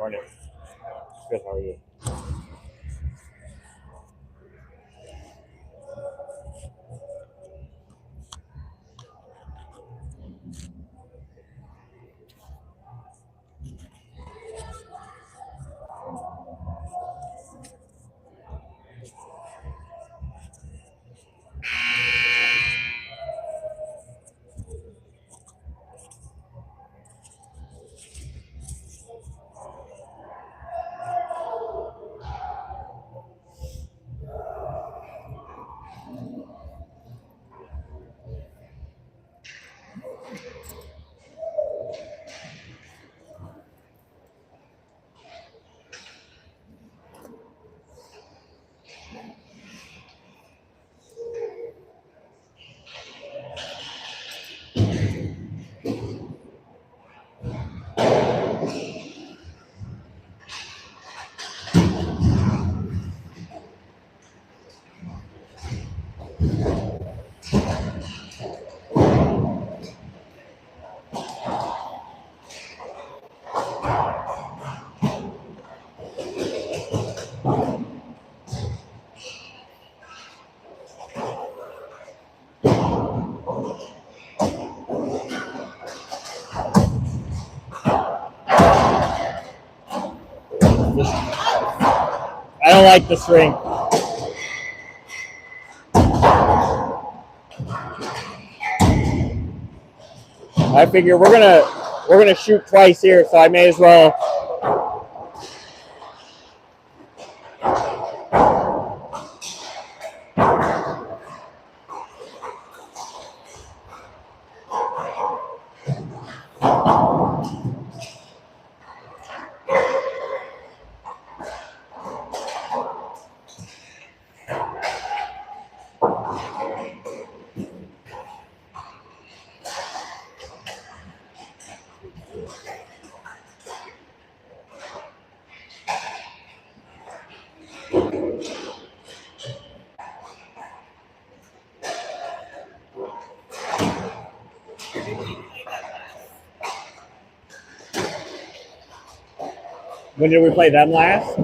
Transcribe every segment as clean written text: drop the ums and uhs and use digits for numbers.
Morning. Good. How are you? I don't like the string. I figure we're gonna shoot twice here, so I may as well. When did we play them last?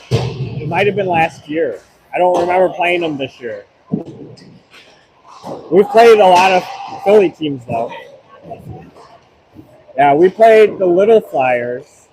It might have been last year. I don't remember playing them this year. We've played a lot of Philly teams though. Yeah, we played the Little Flyers.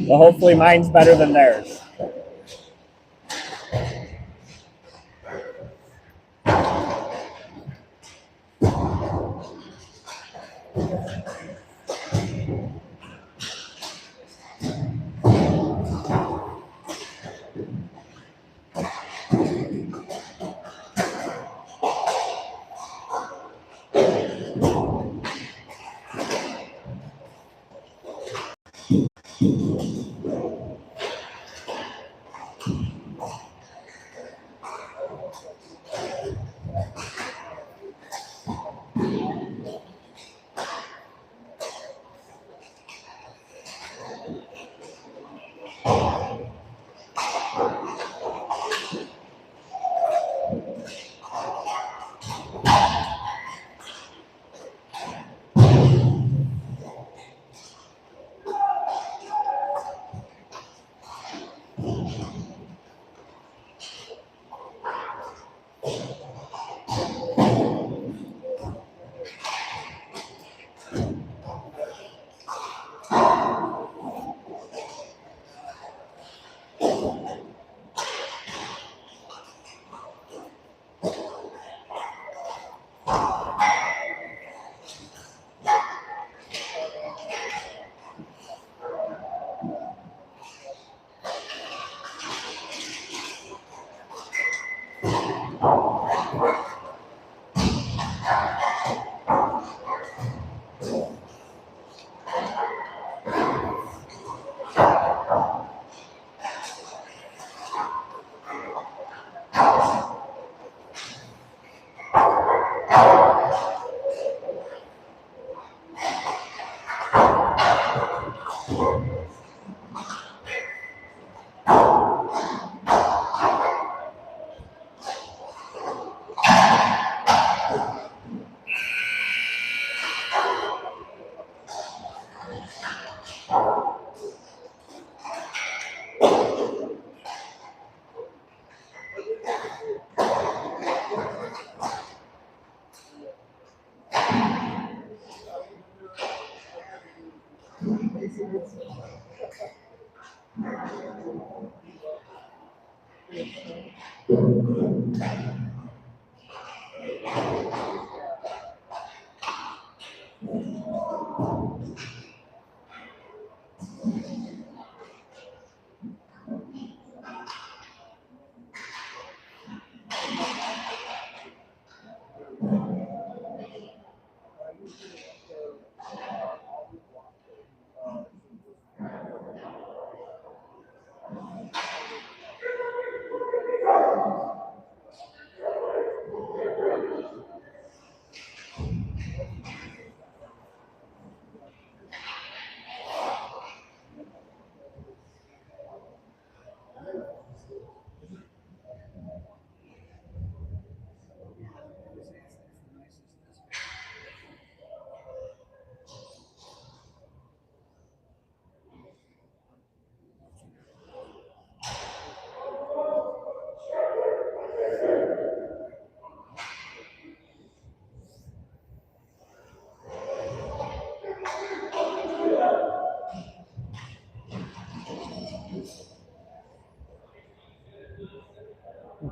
Well, hopefully mine's better than theirs.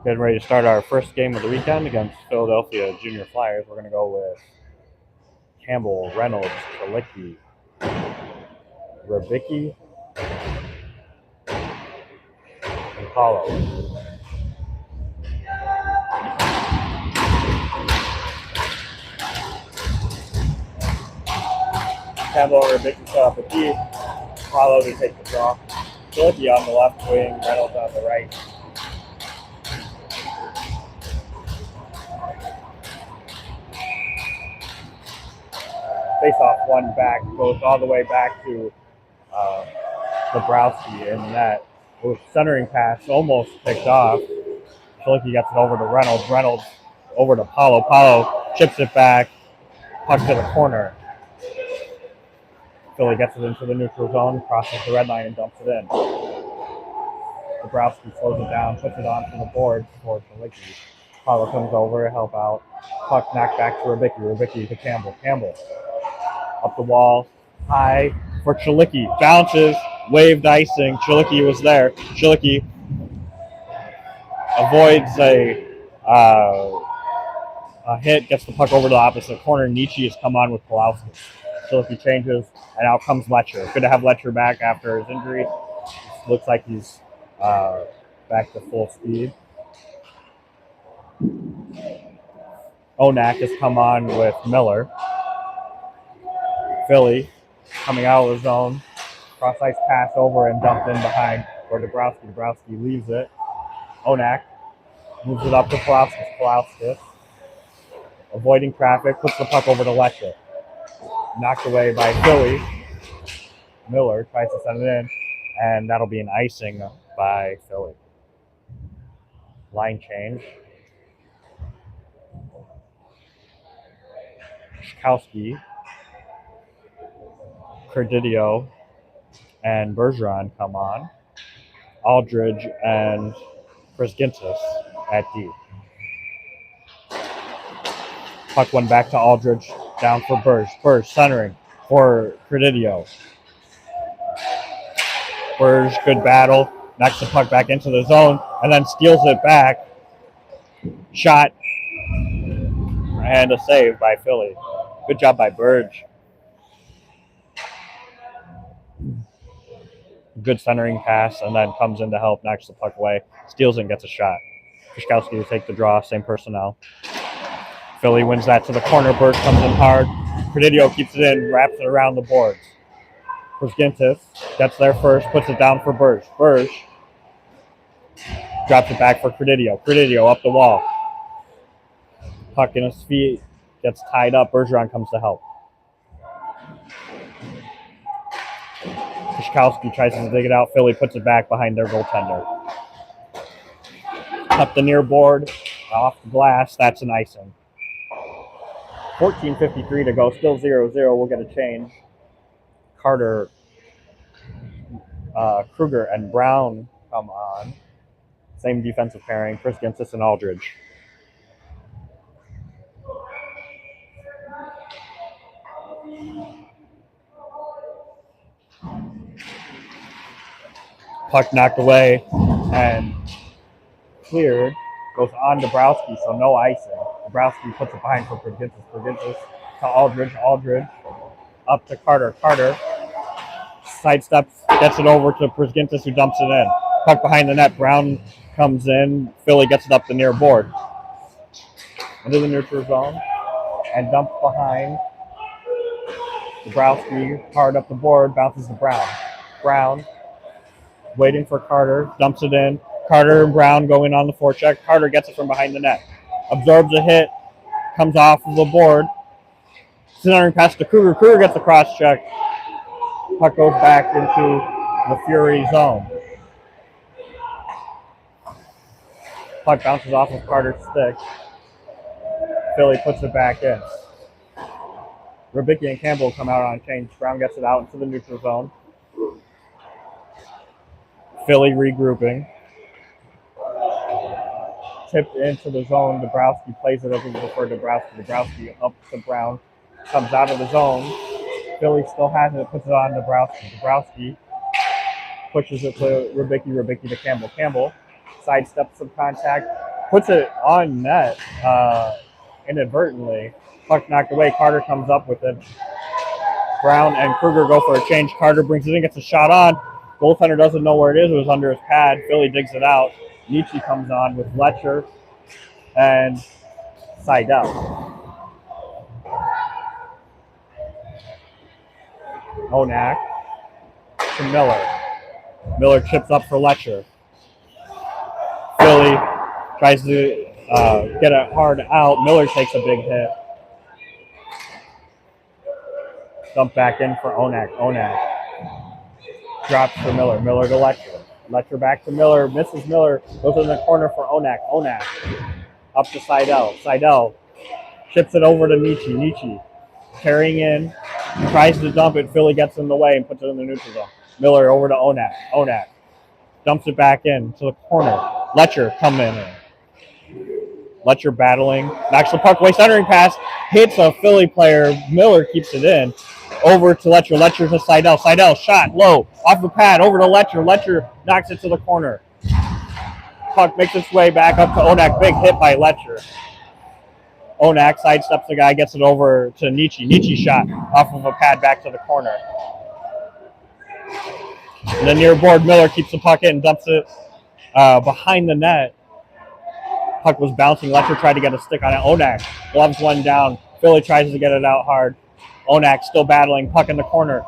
Getting ready to start our first game of the weekend against Philadelphia Junior Flyers. We're going to go with Campbell, Reynolds, Chalicki, Rubicki, and Paulo. Campbell and Rubicki set up a key. Paulo to take the draw. Chalicki on the left wing, Reynolds on the right. Face-off one back, goes all the way back to Dabrowski in net. With centering pass almost picked off. Chalicki gets it over to Reynolds. Reynolds over to Paulo. Paulo chips it back. Puck to the corner. Philly gets it into the neutral zone, crosses the red line, and dumps it in. Dabrowski slows it down, puts it onto the board for Chalicki. Paulo comes over to help out. Puck knocked back to Rubicki. Rubicki to Campbell. Campbell up the wall, high for Chalicki. Bounces, waved icing. Chalicki was there. Chalicki avoids a hit, gets the puck over to the opposite corner. Nietzsche has come on with Pulowski. Chalicki changes, and out comes Letcher. Good to have Letcher back after his injury. Looks like he's back to full speed. Onak has come on with Miller. Philly coming out of the zone. Cross-ice pass over and dumped in behind for Dabrowski. Dabrowski leaves it. Onak moves it up to Pulowski. Pulowski avoiding traffic, puts the puck over to Letcher. Knocked away by Philly. Miller tries to send it in, and that'll be an icing by Philly. Line change. Schkowski, Cordidio, and Bergeron come on. Aldridge and Brisgintis at D. Puck went back to Aldridge, down for Burge. Burge centering for Cordidio. Burge, good battle, knocks the puck back into the zone, and then steals it back. Shot, and a save by Philly. Good job by Burge. Good centering pass, and then comes in to help, knocks the puck away, steals and gets a shot. Krzyzkowski to take the draw, same personnel. Philly wins that to the corner. Burge comes in hard. Cordidio keeps it in, wraps it around the boards. Brisgintis gets there first, puts it down for Burge. Burge drops it back for Cordidio. Cordidio up the wall. Puck in his feet, gets tied up. Bergeron comes to help. Krzyzkowski tries to dig it out. Philly puts it back behind their goaltender. Up the near board, off the glass. That's an icing. 14:53 to go. Still 0-0. We'll get a change. Carter, Kruger, and Brown come on. Same defensive pairing. Brisgintis and Aldridge. Puck knocked away and cleared. Goes on Dabrowski, so no icing. Dabrowski puts it behind for Prudzintis. Prudzintis to Aldridge. Aldridge up to Carter. Carter sidesteps, gets it over to Prudzintis, who dumps it in. Puck behind the net. Brown comes in. Philly gets it up the near board. Into the neutral zone and dumps behind. Dabrowski hard up the board, bounces to Brown. Brown waiting for Carter, dumps it in. Carter and Brown going on the forecheck. Carter gets it from behind the net. Absorbs a hit, comes off of the board. Centering pass to Kruger. Kruger gets the cross check. Puck goes back into the Fury zone. Puck bounces off of Carter's stick. Philly puts it back in. Rubicki and Campbell come out on change. Brown gets it out into the neutral zone. Philly regrouping. Tipped into the zone. Dabrowski plays it over for Dabrowski. Dabrowski up to Brown. Comes out of the zone. Philly still has it. Puts it on Dabrowski. Dabrowski pushes it to Rubicki. Rubicki to Campbell. Campbell sidesteps some contact. Puts it on net inadvertently. Puck knocked away. Carter comes up with it. Brown and Kruger go for a change. Carter brings it in, gets a shot on. Goaltender doesn't know where it is. It was under his pad. Philly digs it out. Nietzsche comes on with Letcher and Seidel. Onak to Miller. Miller chips up for Letcher. Philly tries to get it hard out. Miller takes a big hit. Dump back in for Onak. Onak drops for Miller. Miller to Letcher. Letcher back to Miller. Misses Miller. Goes in the corner for Onak. Onak up to Seidel. Seidel chips it over to Nietzsche. Nietzsche carrying in. Tries to dump it. Philly gets in the way and puts it in the neutral zone. Miller over to Onak. Onak dumps it back in to the corner. Letcher coming in. Letcher battling. Knocks the puck away. Centering pass. Hits a Philly player. Miller keeps it in. Over to Letcher. Letcher to Seidel. Seidel shot low. Off the pad. Over to Letcher. Letcher knocks it to the corner. Puck makes its way back up to Onak. Big hit by Letcher. Onak sidesteps the guy. Gets it over to Nietzsche. Nietzsche shot off of a pad back to the corner. And then near board, Miller keeps the puck in. Dumps it behind the net. Puck was bouncing. Letcher tried to get a stick on it. Onak gloves one down. Philly tries to get it out hard. Onak still battling. Puck in the corner.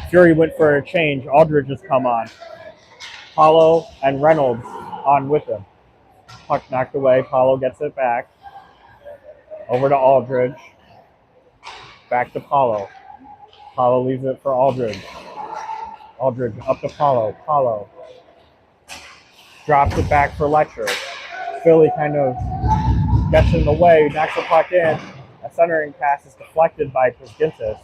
Fury went for a change. Aldridge has come on. Paulo and Reynolds on with him. Puck knocked away. Paulo gets it back. Over to Aldridge. Back to Paulo. Paulo leaves it for Aldridge. Aldridge up to Paulo. Paulo drops it back for Letcher. Philly kind of gets in the way, knocks the puck in. A centering pass is deflected by Prudzintis.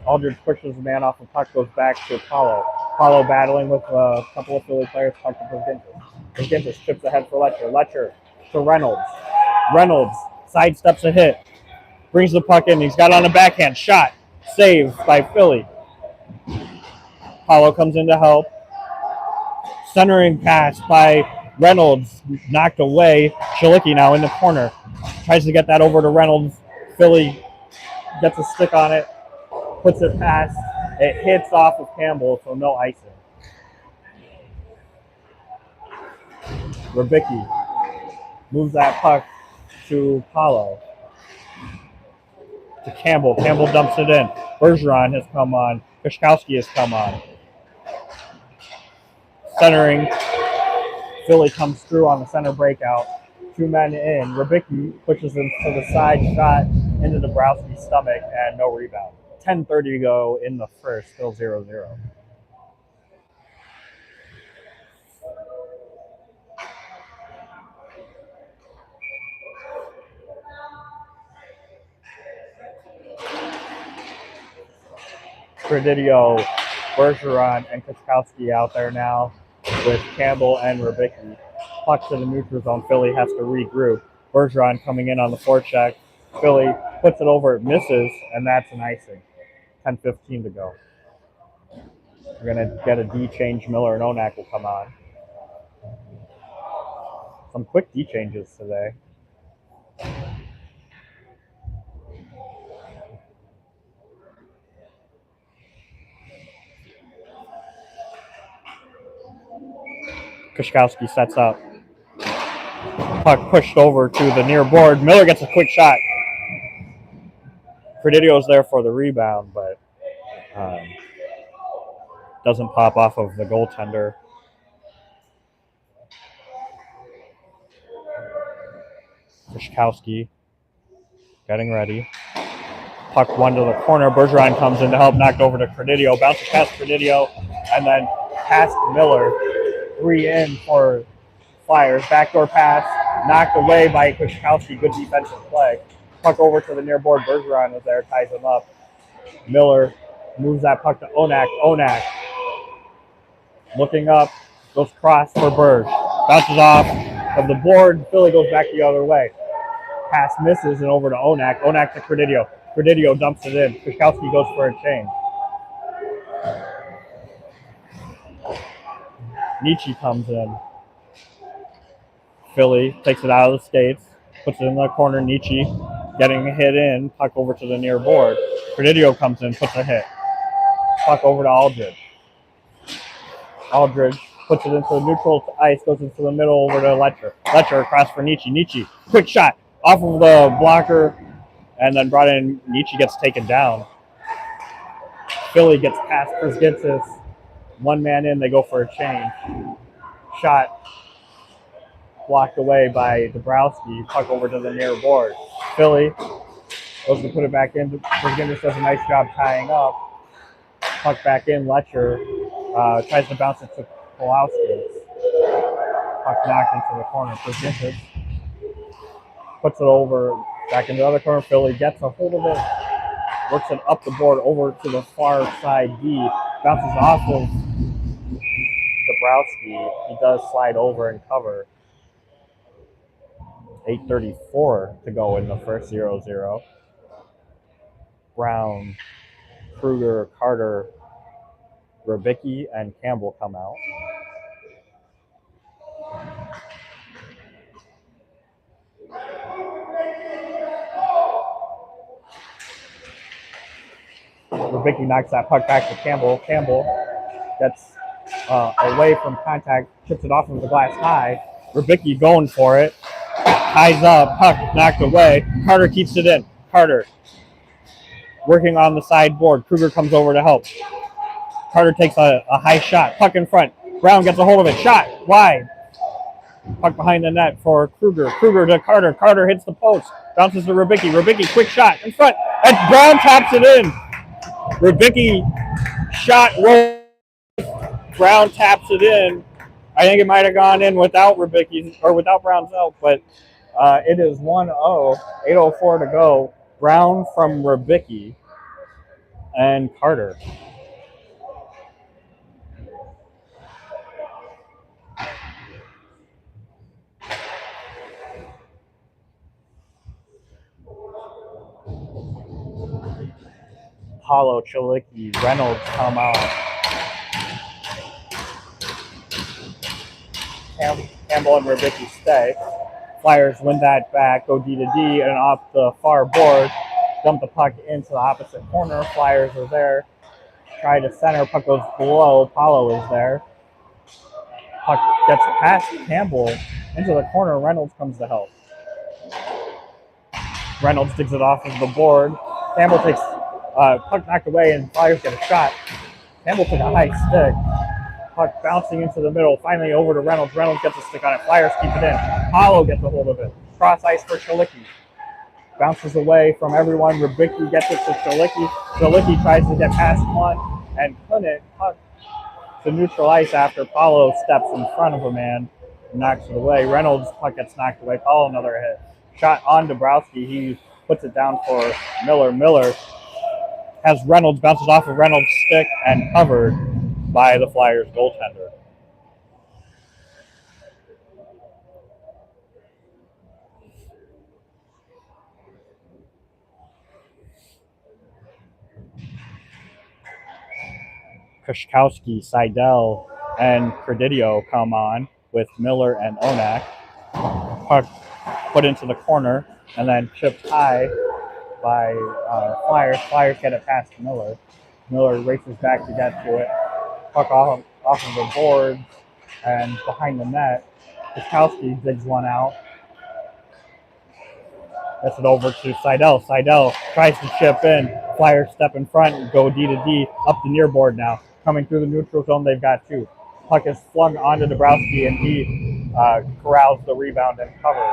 Aldridge pushes the man off the puck, goes back to Paulo. Paulo battling with a couple of Philly players, puck to Prudzintis. Prudzintis chips ahead for Letcher. Letcher to Reynolds. Reynolds sidesteps a hit. Brings the puck in. He's got on a backhand. Shot. Saved by Philly. Paulo comes in to help. Centering pass by Reynolds. Knocked away. Shalicki now in the corner. Tries to get that over to Reynolds. Philly gets a stick on it. Puts it past. It hits off of Campbell, so no icing. Rubicki moves that puck to Paulo. To Campbell. Campbell dumps it in. Bergeron has come on. Kashkowski has come on. Centering. Philly comes through on the center breakout. 2 men in. Rubicki pushes him to the side, shot into Dabrowski's stomach, and no rebound. 10:30 to go in the first, still 0-0. Predidio, Bergeron, and Kashkowski out there now with Campbell and Rubicki. Puck to the neutral zone. Philly has to regroup. Bergeron coming in on the forecheck. Philly puts it over, misses, and that's an icing. 10:15 to go. We're going to get a D change. Miller and Onak will come on. Some quick D changes today. Kushkowski sets up. Puck pushed over to the near board. Miller gets a quick shot. Credidio's there for the rebound, but doesn't pop off of the goaltender. Kushkowski getting ready. Puck one to the corner. Bergeron comes in to help, knocked over to Credidio. Bounces past Credidio, and then past Miller. 3 in for Flyers. Backdoor pass, knocked away by Kushkowski. Good defensive play. Puck over to the near board. Bergeron was there, ties him up. Miller moves that puck to Onak. Onak looking up, goes cross for Berge. Bounces off of the board. Philly goes back the other way. Pass misses and over to Onak. Onak to Credidio. Credidio dumps it in. Kushkowski goes for a change. Nietzsche comes in. Philly takes it out of the skates, puts it in the corner. Nietzsche getting a hit in. Puck over to the near board. Credidio comes in, puts a hit. Puck over to Aldridge. Aldridge puts it into the neutral ice, goes into the middle over to Letcher. Letcher across for Nietzsche. Nietzsche, quick shot off of the blocker, and then brought in. Nietzsche gets taken down. Philly gets past Prusgitsis. One man in, they go for a change. Shot blocked away by Dabrowski. Puck over to the near board. Philly goes to put it back in. Prusgitsis does a nice job tying up. Puck back in. Letcher tries to bounce it to Pulowski. Puck knocked into the corner. Prusgitsis puts it over back into the other corner. Philly gets a hold of it. Works it up the board over to the far side D. Bounces off of Dabrowski. He does slide over and cover. 8:34 to go in the first 0-0. Brown, Kruger, Carter, Rubicki, and Campbell come out. Rubicki knocks that puck back to Campbell. Campbell gets away from contact, chips it off of the glass high. Rubicki going for it. Ties up, puck knocked away. Carter keeps it in. Carter working on the sideboard. Kruger comes over to help. Carter takes a high shot. Puck in front. Brown gets a hold of it. Shot wide. Puck behind the net for Kruger. Kruger to Carter. Carter hits the post. Bounces to Rubicki. Rubicki, quick shot in front. And Brown taps it in. Rubicki shot roll. Brown taps it in. I think it might have gone in without Rubicki or without Brown's help, but it is 1-0. 8:04 to go. Brown from Rubicki and Carter. Paulo, Chalicki, Reynolds come out. Campbell and Rubicki stay. Flyers win that back, go D to D, and off the far board, dump the puck into the opposite corner. Flyers are there. Try to center, puck goes below. Paulo is there. Puck gets past Campbell into the corner. Reynolds comes to help. Reynolds digs it off of the board. Campbell takes puck knocked away, and Flyers get a shot. Campbell took a high stick. Puck bouncing into the middle, finally over to Reynolds. Reynolds gets a stick on it. Flyers keep it in. Paulo gets a hold of it. Cross ice for Chalicki. Bounces away from everyone. Rubicki gets it to Chalicki. Chalicki tries to get past one and couldn't. Puck to neutral ice after Paulo steps in front of a man and knocks it away. Reynolds' puck gets knocked away. Paulo another hit. Shot on Dabrowski. He puts it down for Miller. Miller has Reynolds, bounces off of Reynolds' stick and covered by the Flyers goaltender. Kushkowski, Seidel, and Credidio come on with Miller and Onak. Puck put into the corner and then chipped high by Flyers. Flyers get it past Miller. Miller races back to get to it. Puck off of the board and behind the net. Kushkowski digs one out. Gets it over to Seidel. Seidel tries to chip in. Flyers step in front and go D to D up the near board now. Coming through the neutral zone, they've got two. Puck is flung onto Dabrowski, and he corrals the rebound and covers.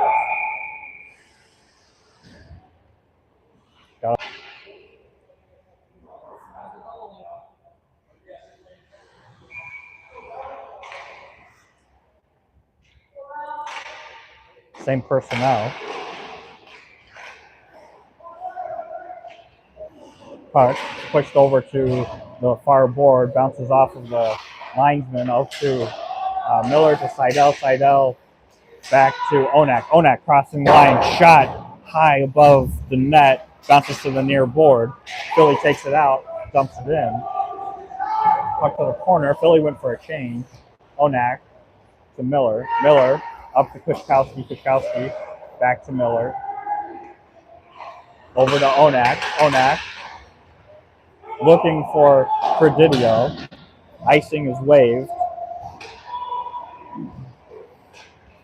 Same personnel. Puck pushed over to the far board, bounces off of the linesman out to Miller to Seidel. Seidel back to Onak. Onak crossing the line, shot high above the net, bounces to the near board. Philly takes it out, dumps it in. Puck to the corner. Philly went for a change. Onak to Miller. Miller up to Kushkowski. Kushkowski back to Miller. Over to Onak. Onak looking for Credidio. Icing is waved.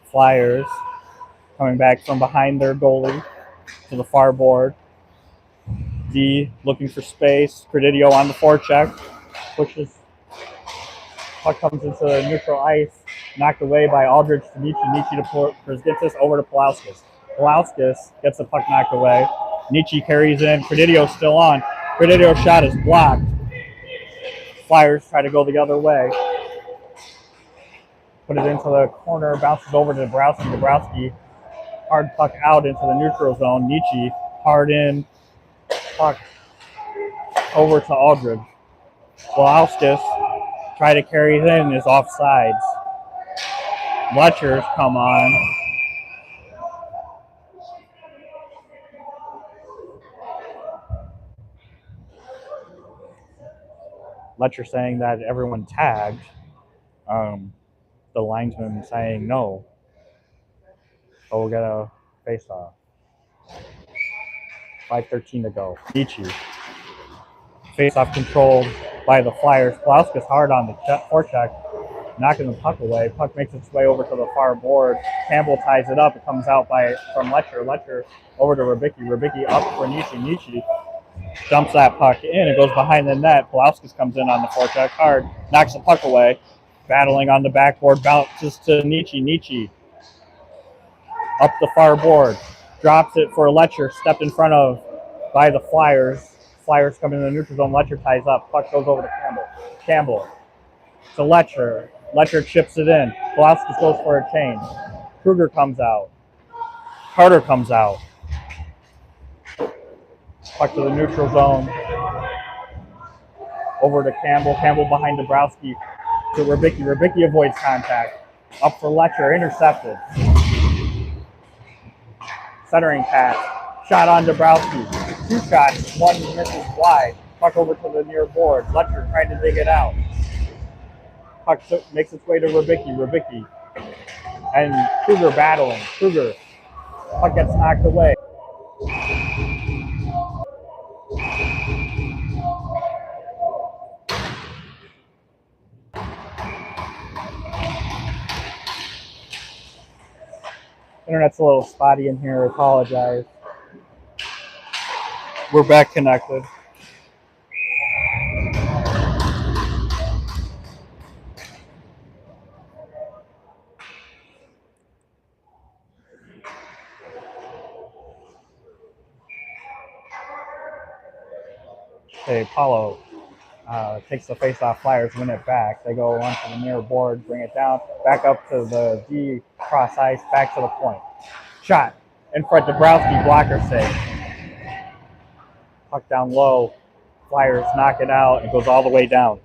Flyers coming back from behind their goalie to the far board. D looking for space. Credidio on the forecheck. Pushes. Puck comes into the neutral ice. Knocked away by Aldridge to Nietzsche. Nietzsche to Porzingis over to Pulauskas. Pulauskas gets the puck knocked away. Nietzsche carries in. Credidio still on. Credidio's shot is blocked. Flyers try to go the other way. Put it into the corner. Bounces over to Dabrowski. Dabrowski hard puck out into the neutral zone. Nietzsche hard in. Puck over to Aldridge. Pulauskas try to carry it in, is offsides. Letcher's come on. Letcher saying that everyone tagged. The linesman saying no. So we'll get a face-off. 5:13 to go. Nietzsche. Face-off controlled by the Flyers. Pulauskas hard on the forecheck, knocking the puck away. Puck makes its way over to the far board. Campbell ties it up. It comes out from Letcher. Letcher over to Rybicki. Rybicki up for Nietzsche. Nietzsche dumps that puck in. It goes behind the net. Pulauskas comes in on the forecheck hard, knocks the puck away. Battling on the backboard, bounces to Nietzsche. Nietzsche up the far board. Drops it for Letcher, stepped in front of by the Flyers. Flyers come in the neutral zone. Letcher ties up. Puck goes over to Campbell. Campbell to Letcher. Letcher chips it in. Pulauskas goes for a change. Kruger comes out. Carter comes out. Puck to the neutral zone. Over to Campbell. Campbell behind Dabrowski to Rybicki. Rybicki avoids contact. Up for Letcher. Intercepted. Centering pass. Shot on Dabrowski. Two shots. One misses wide. Puck over to the near board. Letcher trying to dig it out. Puck makes its way to Rybicki. Rybicki and Kruger battling. Kruger. Puck gets knocked away. Internet's a little spotty in here. I apologize. We're back connected. Okay, Paulo takes the face-off. Flyers win it back. They go onto the near board, bring it down, back up to the D cross ice, back to the point. Shot in front. Dabrowski blocker save. Puck down low. Flyers knock it out. It goes all the way down.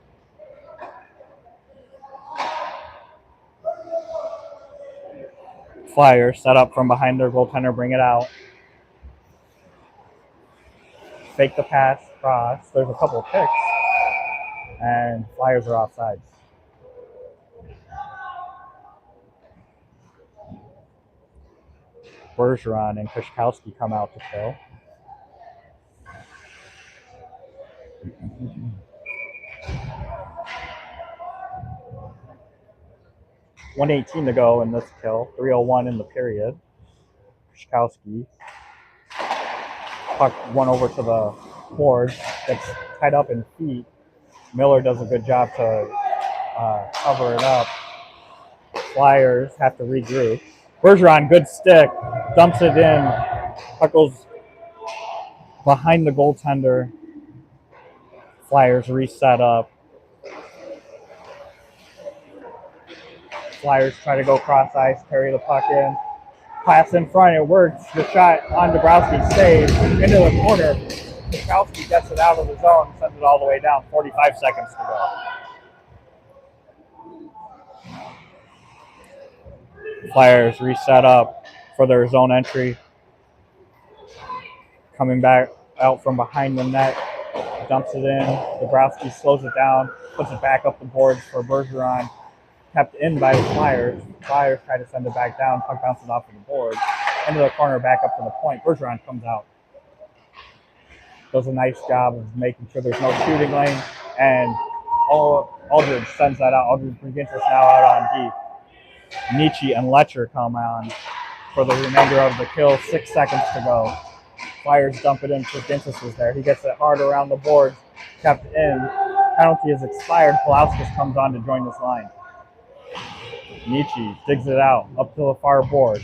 Flyers set up from behind their goaltender, bring it out. Fake the pass, cross. There's a couple of picks. and Flyers are offsides. Bergeron and Kushkowski come out to kill. .118 to go in this kill. 3:01 in the period. Kushkowski. Puck went over to the board. Gets tied up in feet. Miller does a good job to cover it up. Flyers have to regroup. Bergeron, good stick. Dumps it in. Puck goes behind the goaltender. Flyers reset up. Flyers try to go cross ice, carry the puck in. Pass in front, it works. The shot on Dabrowski stays into the corner. Kushkowski gets it out of the zone, sends it all the way down. 45 seconds to go. Flyers reset up for their zone entry. Coming back out from behind the net, dumps it in. Dabrowski slows it down, puts it back up the boards for Bergeron. Kept in by the Flyers. Flyers try to send it back down. Puck bounces off of the board. Into the corner, back up to the point. Bergeron comes out. Does a nice job of making sure there's no shooting lane. And Aldridge sends that out. Aldridge Bruggintis now out on deep. Nietzsche and Letcher come on for the remainder of the kill. 6 seconds to go. Flyers dump it in. Bruggintis is there. He gets it hard around the boards. Kept in. Penalty is expired. Palauskas comes on to join this line. Nietzsche digs it out up to the far board.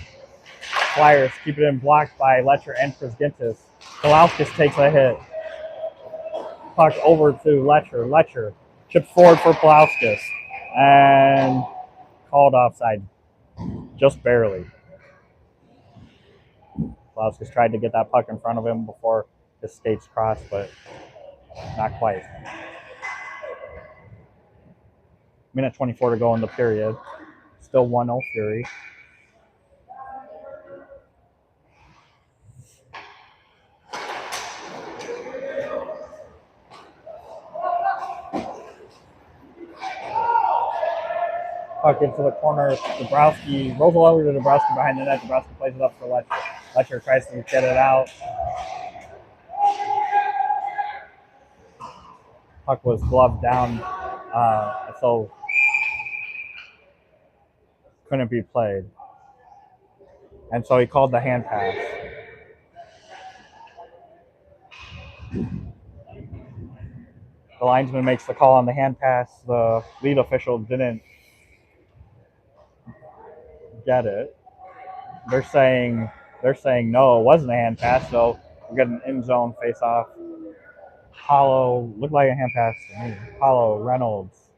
Flyers keep it in, blocked by Letcher and Bruggintis. Palauskas takes a hit. Puck over to Letcher. Letcher chips forward for Palauskas and called offside, just barely. Palauskas tried to get that puck in front of him before his skates crossed, but not quite. Minute 24 to go in the period. Still 1-0 Fury. Puck into the corner. Dabrowski rolls over to Dabrowski behind the net. Dabrowski plays it up for Letcher. Letcher tries to get it out. Puck was gloved down, so couldn't be played. And so he called the hand pass. The linesman makes the call on the hand pass. The lead official didn't get it. They're saying no, it wasn't a hand pass, so we get an in zone face off. Hollow looked like a hand pass to me. Hollow, Reynolds,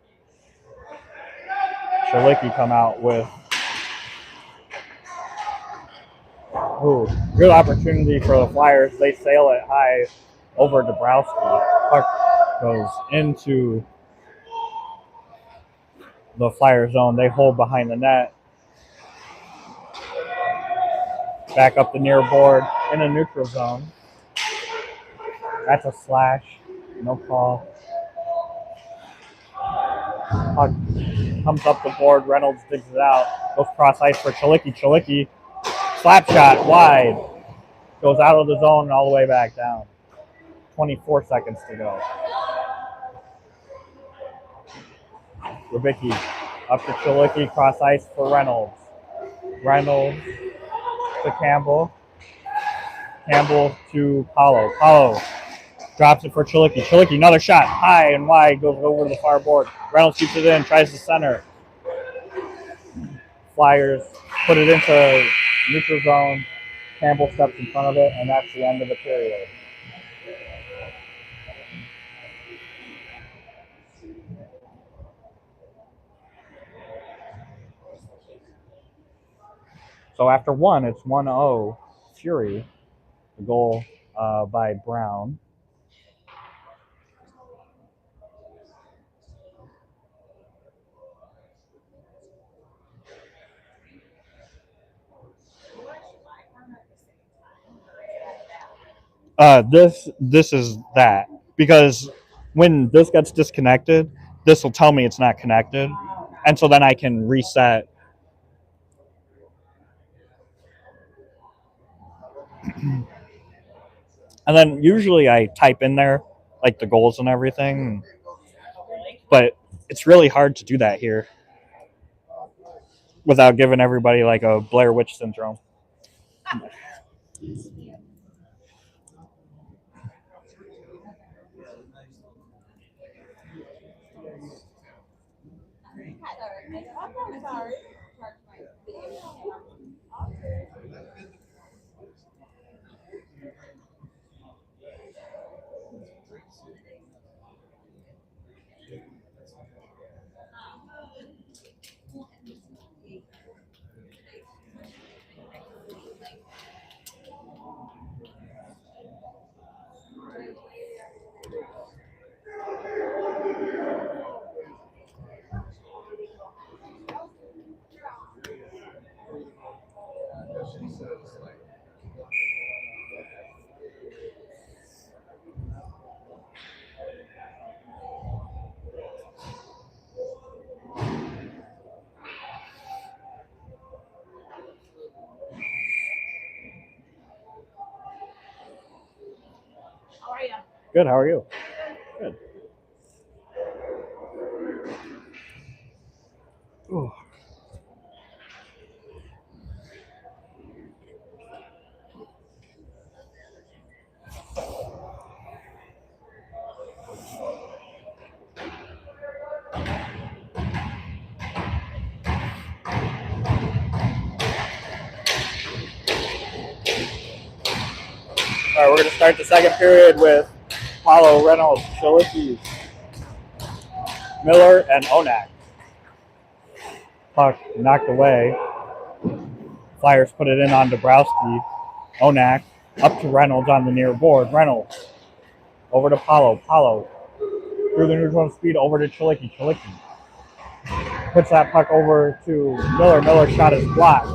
Shalicki come out with good opportunity for the Flyers. They sail it high over Dabrowski. Puck goes into the Flyer zone. They hold behind the net. Back up the near board in a neutral zone. That's a slash. No call. Puck comes up the board. Reynolds digs it out. Goes cross ice for Chalicki. Chalicki, slap shot wide. Goes out of the zone and all the way back down. 24 seconds to go. Rubicki up to Chalicki. Cross ice for Reynolds. Reynolds to Campbell. Campbell to Paulo. Paulo drops it for Chalicki. Chalicki, another shot. High and wide. Goes over to the far board. Reynolds keeps it in. Tries to center. Flyers put it into neutral zone. Campbell steps in front of it, and that's the end of the period. So after one, it's 1-0 Fury. The goal by Brown. This is that, because when this gets disconnected, this will tell me it's not connected. And so then I can reset. And then usually I type in there like the goals and everything. But it's really hard to do that here without giving everybody like a Blair Witch syndrome. Good. How are you? Good. Ooh. All right, we're going to start the second period with Paulo, Reynolds, Chalicki, Miller, and Onak. Puck knocked away. Flyers put it in on Dabrowski. Onak up to Reynolds on the near board. Reynolds over to Paulo. Paulo through the neutral speed over to Chalicki. Chalicki puts that puck over to Miller. Miller shot is blocked.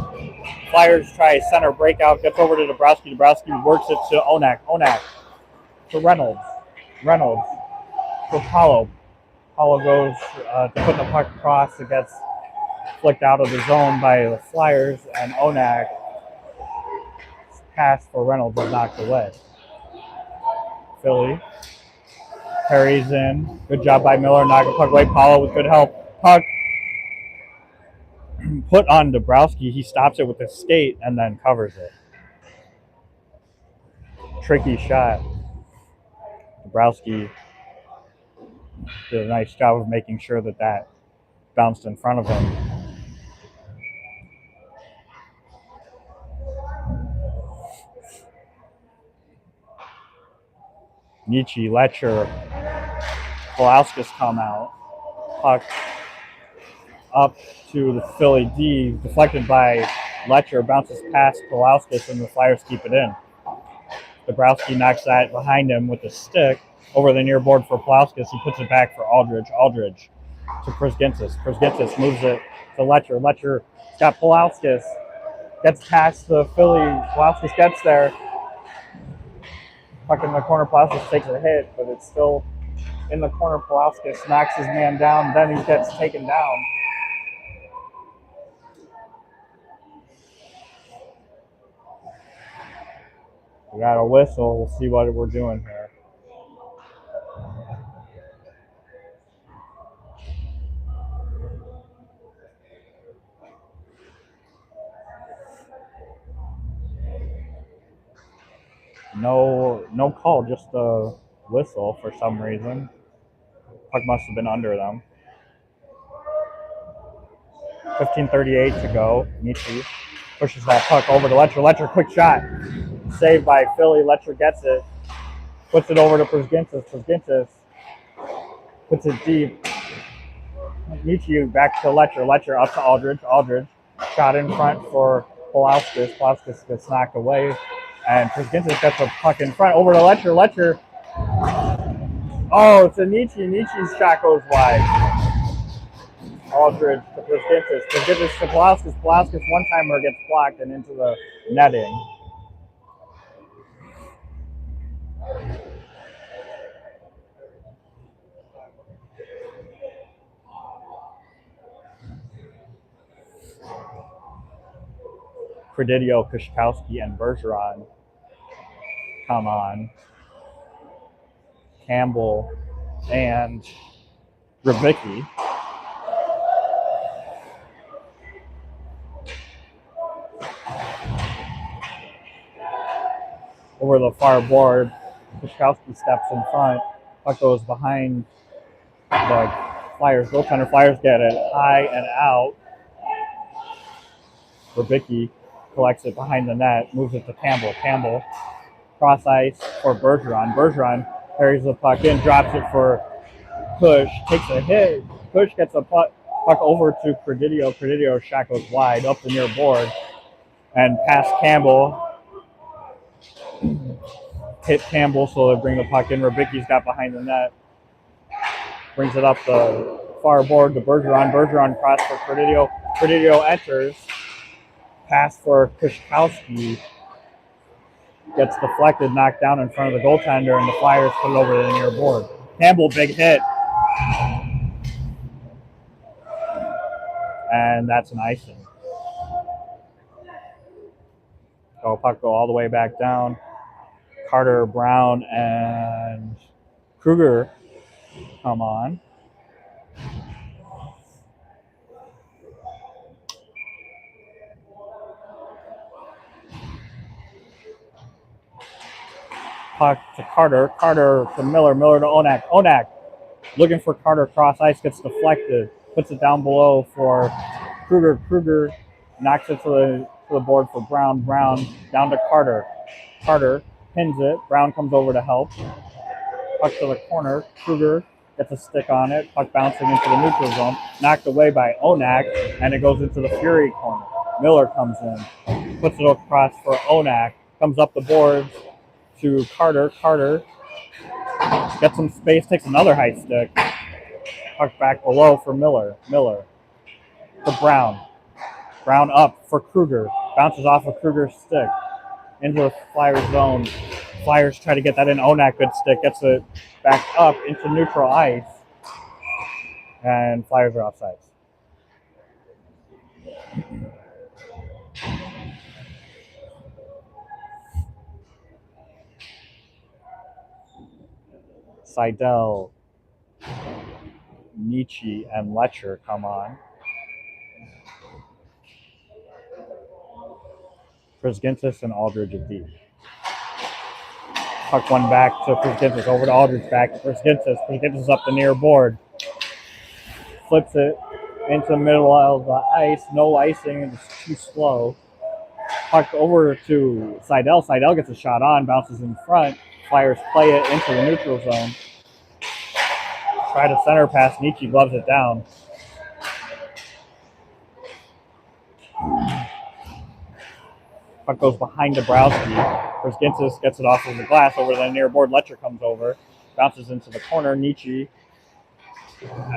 Flyers try center breakout. Gets over to Dabrowski. Dabrowski works it to Onak. Onak to Reynolds. Reynolds for Paulo. Paulo goes to put the puck across. It gets flicked out of the zone by the Flyers, and Onak pass for Reynolds is knocked away. Philly carries in. Good job by Miller. Knock the puck away. Paulo with good help. Puck put on Dabrowski. He stops it with his skate and then covers it. Tricky shot. Dabrowski did a nice job of making sure that bounced in front of him. Nietzsche, Letcher, Pulauskas come out. Puck up to the Philly D, deflected by Letcher, bounces past Pulauskas, and the Flyers keep it in. Dabrowski knocks that behind him with a stick over the near board for Pulauskas. He puts it back for Aldridge. Aldridge to Prisgintis. Prisgintis moves it to Letcher. Letcher got Pulauskas. Gets past the Philly. Pulauskas gets there. Puck in the corner. Pulauskas takes a hit, but it's still in the corner. Pulauskas knocks his man down. Then he gets taken down. We got a whistle. We'll see what we're doing here. No call, just a whistle for some reason. Puck must have been under them. 15:38 to go. Nietzsche pushes that puck over to Letcher. Letcher, quick shot. Saved by Philly. Letcher gets it. Puts it over to Prisgintis. Prisgintis puts it deep. Nietzsche back to Letcher. Letcher up to Aldridge. Aldridge shot in front for Pulauskas. Pulauskas gets knocked away. And Prisgintis gets a puck in front over to Letcher. Letcher. Oh, it's a Nietzsche. Nietzsche's shot goes wide. Aldridge to Prisgintis. Prisgintis to Pulauskas. Pulauskas one-timer gets blocked and into the netting. Kredidio, Kushkowski, and Bergeron come on. Campbell and Rybicki. Over the far board, Kushkowski steps in front. Puck goes behind the Flyers goaltender. Flyers get it high and out. Rybicki collects it behind the net, moves it to Campbell. Campbell cross ice for Bergeron. Bergeron carries the puck in, drops it for Kush, takes a hit. Kush gets a puck over to Kredidio. Kredidio shot goes wide up the near board and past Campbell. Hit Campbell, so they bring the puck in. Rybicki's got behind the net. Brings it up the far board to Bergeron. Bergeron cross for Kredidio. Kredidio enters. Pass for Kushkowski. Gets deflected, knocked down in front of the goaltender, and the Flyers put it over the near board. Campbell, big hit. And that's an icing. So puck go all the way back down. Carter, Brown, and Kruger come on. Puck to Carter. Carter to Miller. Miller to Onak. Onak looking for Carter cross ice, gets deflected. Puts it down below for Kruger. Kruger knocks it to the board for Brown. Brown down to Carter. Carter pins it. Brown comes over to help. Puck to the corner. Kruger gets a stick on it. Puck bouncing into the neutral zone. Knocked away by Onak, and it goes into the Fury corner. Miller comes in. Puts it across for Onak. Comes up the boards to Carter. Carter gets some space, takes another high stick. Puck back below for Miller. Miller to Brown. Brown up for Kruger. Bounces off of Kruger's stick into the Flyers zone. Flyers try to get that in. Onak, good stick, gets it back up into neutral ice. And Flyers are offside. Seidel, Nietzsche, and Letcher come on. Prisgintis and Aldridge at D. Puck one back to Prisgintis, over to Aldridge, back to Prisgintis. Prisgintis up the near board. Flips it into the middle of the ice. No icing, it's too slow. Puck over to Seidel. Seidel gets a shot on, bounces in front. Flyers play it into the neutral zone. Try to center pass. Nietzsche gloves it down. Puck goes behind Dabrowski. Prisgintis gets it off of the glass over to the near board. Letcher comes over. Bounces into the corner. Nietzsche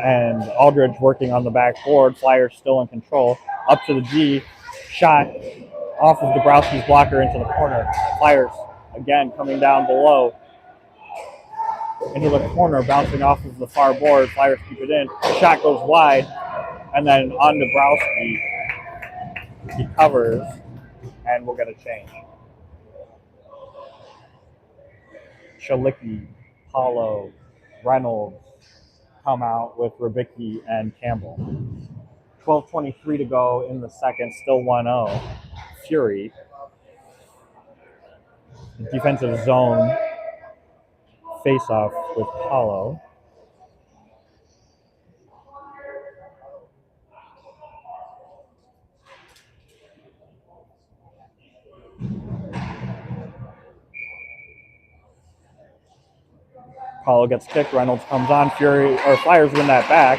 and Aldridge working on the back board. Flyers still in control. Up to the G. Shot off of Dabrowski's blocker into the corner. Flyers again coming down below. Into the corner, bouncing off of the far board. Flyers keep it in. Shot goes wide. And then on Dabrowski. He covers. And we'll get a change. Shalicki, Paulo, Reynolds come out with Rybicki and Campbell. 12:23 to go in the second, still 1-0. Fury. Defensive zone face-off with Paulo. Paulo gets kicked. Reynolds comes on. Fury or Flyers win that back.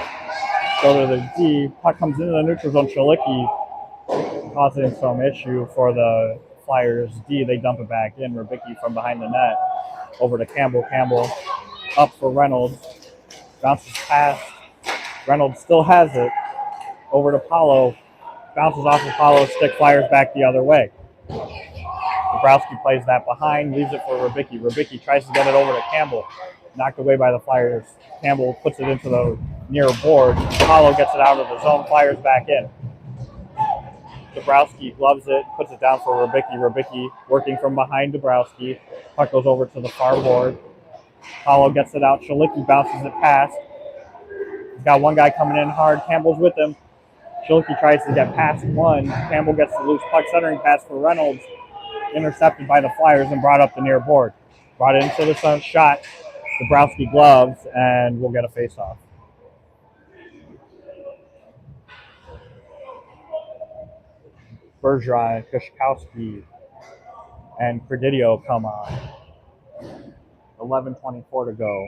Go to the D. Puck comes into the neutral zone. Shalicki causing some issue for the Flyers D. They dump it back in. Rybicki from behind the net. Over to Campbell. Campbell up for Reynolds. Bounces past. Reynolds still has it. Over to Paulo. Bounces off of Paulo's stick. Flyers back the other way. Dabrowski plays that behind. Leaves it for Rybicki. Rybicki tries to get it over to Campbell. Knocked away by the Flyers. Campbell puts it into the near board. Paulo gets it out of the zone. Flyers back in. Dabrowski gloves it, puts it down for Rybicki. Rybicki working from behind Dabrowski. Puck goes over to the far board. Paulo gets it out. Shalicki bounces it past. He's got one guy coming in hard. Campbell's with him. Shalicki tries to get past one. Campbell gets the loose puck centering pass for Reynolds. Intercepted by the Flyers and brought up the near board. Brought it into the sun shot. Dabrowski gloves, and we'll get a face-off. Bergeron, Kushkowski, and Credidio come on. 11:24 to go.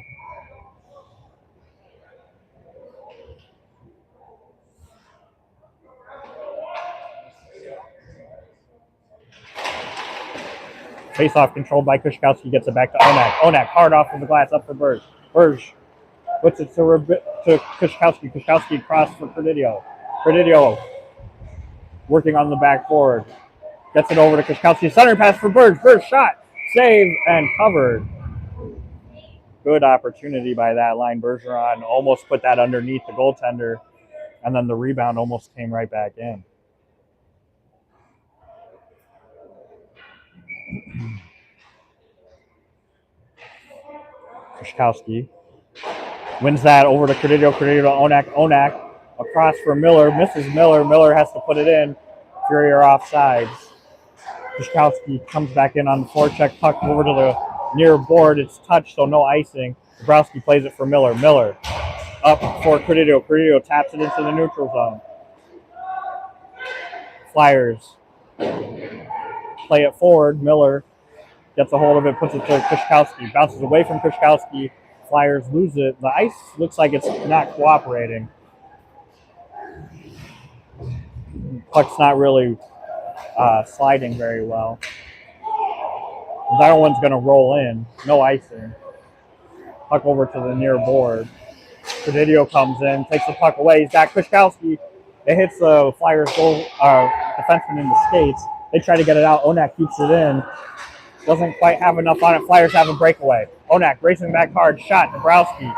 Face-off controlled by Kushkowski, gets it back to Onak. Onak hard off of the glass, up for Berge. Berge puts it to Kushkowski. Kushkowski across for Credidio. Credidio working on the backboard. Gets it over to Kushkowski. Center pass for Berge. Berge shot. Save and covered. Good opportunity by that line. Bergeron almost put that underneath the goaltender, and then the rebound almost came right back in. Kushkowski wins that over to Credidio. Credidio to Onak. Onak across for Miller. Misses Miller. Miller has to put it in. Fury are offsides. Kushkowski comes back in on the forecheck. Puck over to the near board. It's touched, so no icing. Dabrowski plays it for Miller. Miller up for Credidio. Credidio taps it into the neutral zone. Flyers play it forward. Miller gets a hold of it, puts it to Kushkowski. Bounces away from Kushkowski. Flyers lose it. The ice looks like it's not cooperating. Puck's not really sliding very well. That one's going to roll in. No icing. Puck over to the near board. Credidio comes in, takes the puck away. He's got Kushkowski. It hits the Flyers goal defenseman in the skates. They try to get it out. Onak keeps it in. Doesn't quite have enough on it. Flyers have a breakaway. Onak racing back hard. Shot. Dabrowski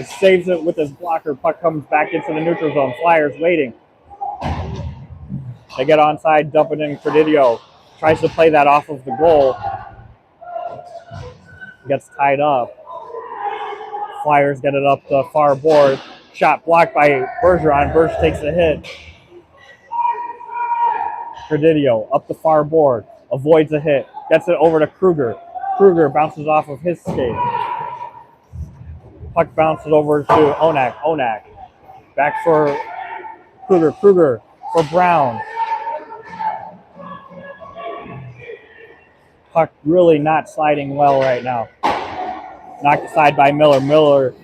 saves it with his blocker. Puck comes back into the neutral zone. Flyers waiting. They get onside, dump it in. Credidio tries to play that off of the goal. Gets tied up. Flyers get it up the far board. Shot blocked by Bergeron. Berge takes a hit. Credidio up the far board. Avoids a hit. Gets it over to Kruger. Kruger bounces off of his skate. Puck bounces over to Onak. Onak back for Kruger. Kruger for Brown. Puck really not sliding well right now. Knocked aside by Miller. Miller,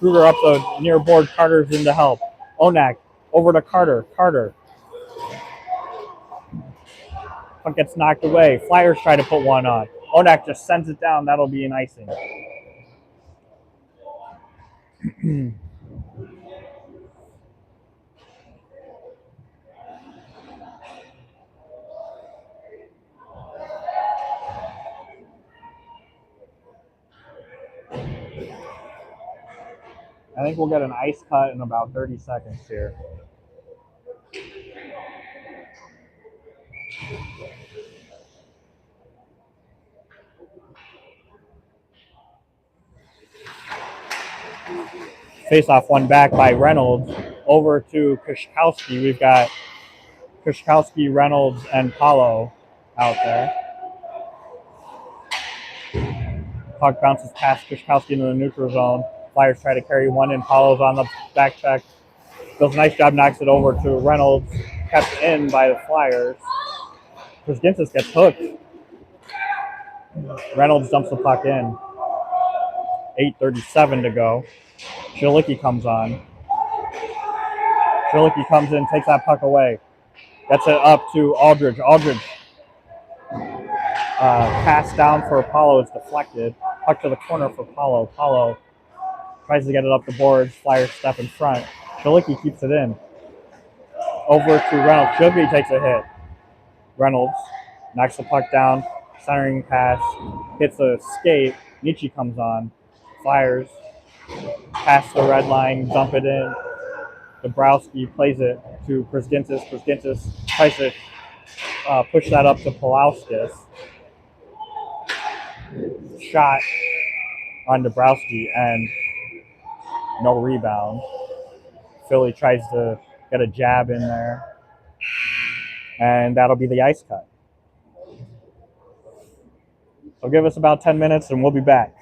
Kruger up the near board. Carter's in to help. Onak over to Carter. Carter. Puck gets knocked away. Flyers try to put one on. Onak just sends it down. That'll be an icing. I think we'll get an ice cut in about 30 seconds here. Face-off one back by Reynolds over to Kushkowski. We've got Kushkowski, Reynolds, and Paulo out there. Puck bounces past Kushkowski into the neutral zone. Flyers try to carry one in. Paulo's on the back check. Does a nice job, knocks it over to Reynolds. Kept in by the Flyers. Gintis gets hooked. Reynolds dumps the puck in. 8:37 to go. Shalicki comes on. Shalicki comes in, takes that puck away. Gets it up to Aldridge. Aldridge pass down for Paulo. It's deflected. Puck to the corner for Paulo. Paulo tries to get it up the boards. Flyers step in front. Shalicki keeps it in. Over to Reynolds. Shalicki takes a hit. Reynolds knocks the puck down. Centering pass. Hits a skate. Nietzsche comes on. Flyers pass the red line. Dump it in. Dabrowski plays it to Prisgintis. Prisgintis tries to push that up to Pulauskas. Shot on Dabrowski and no rebound. Philly tries to get a jab in there, and that'll be the ice cut. So give us about 10 minutes and we'll be back.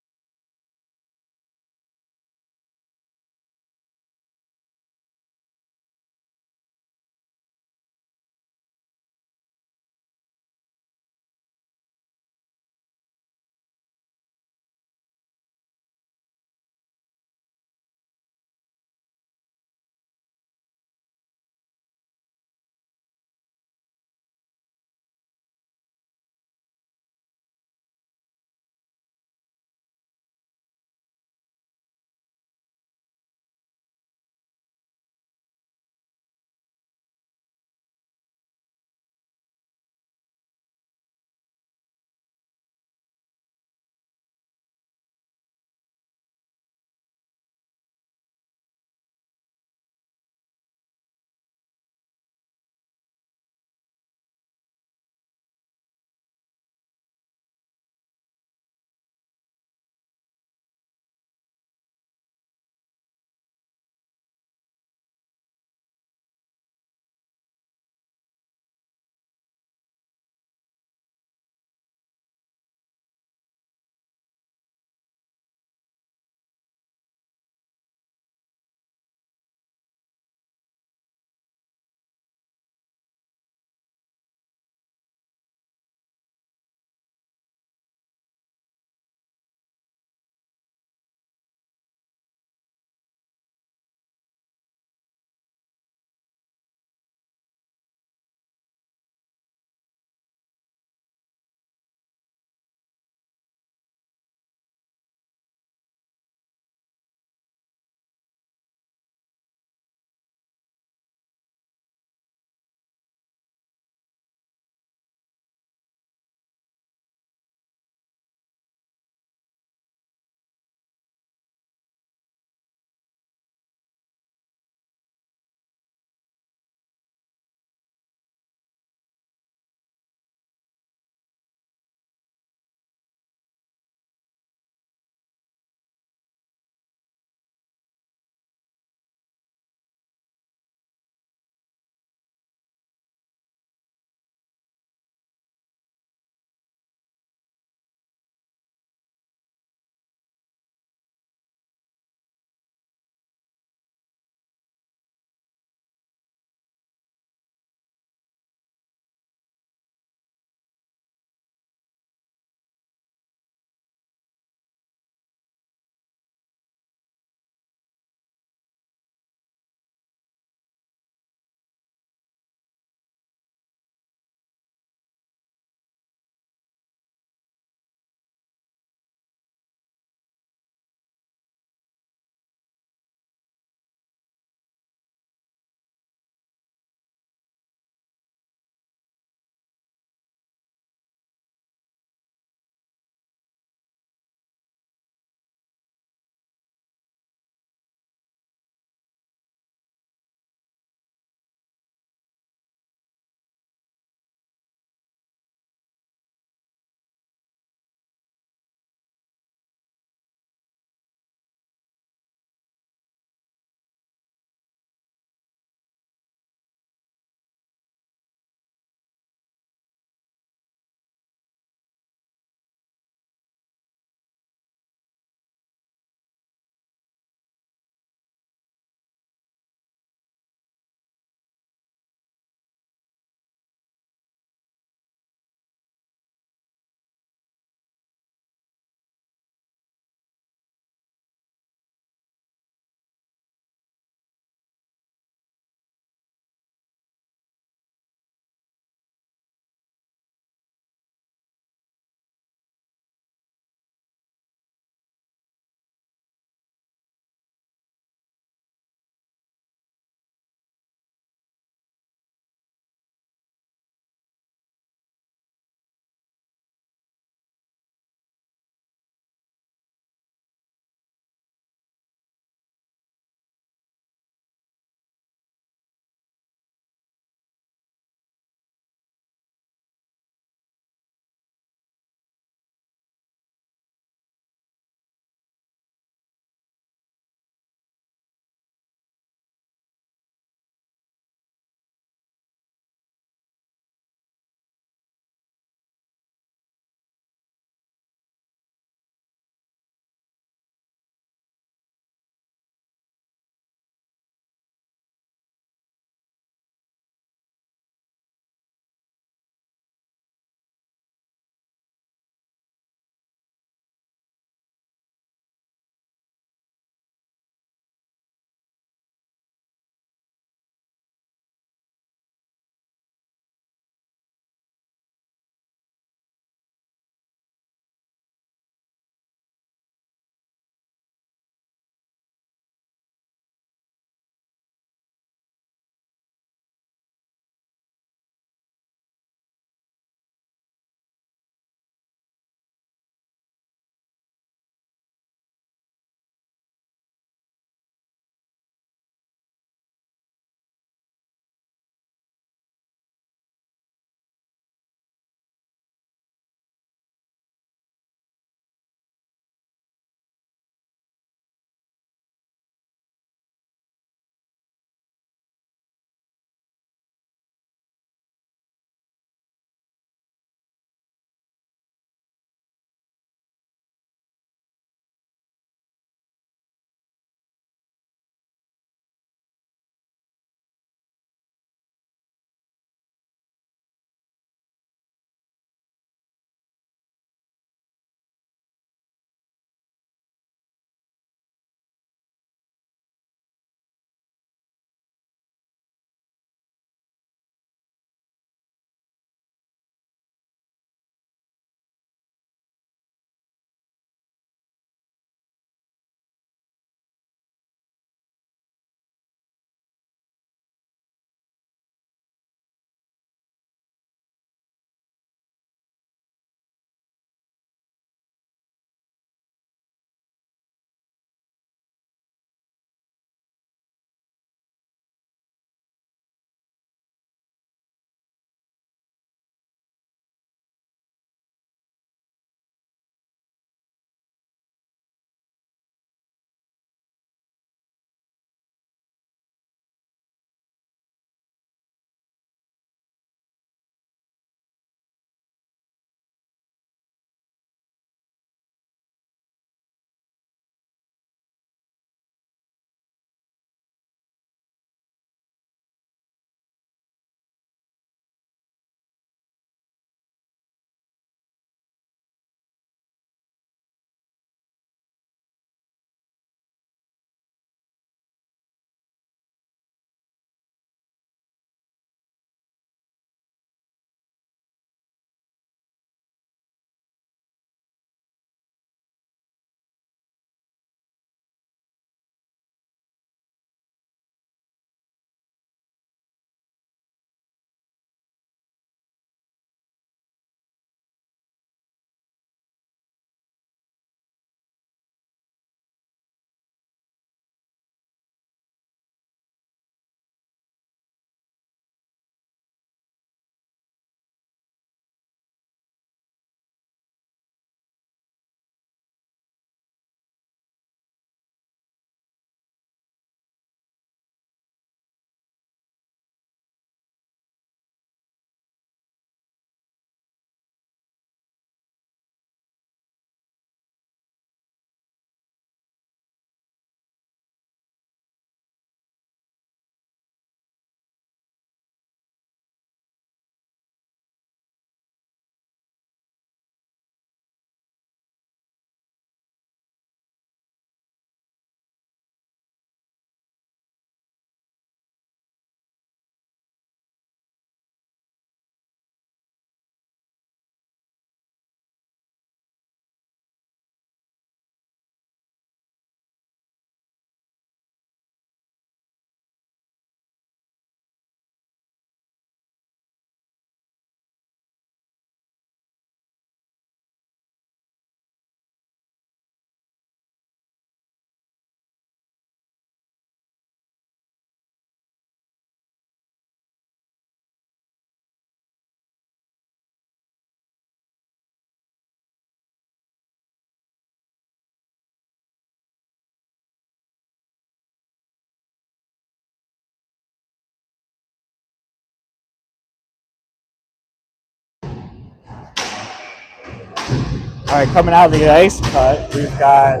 All right, coming out of the ice cut, we've got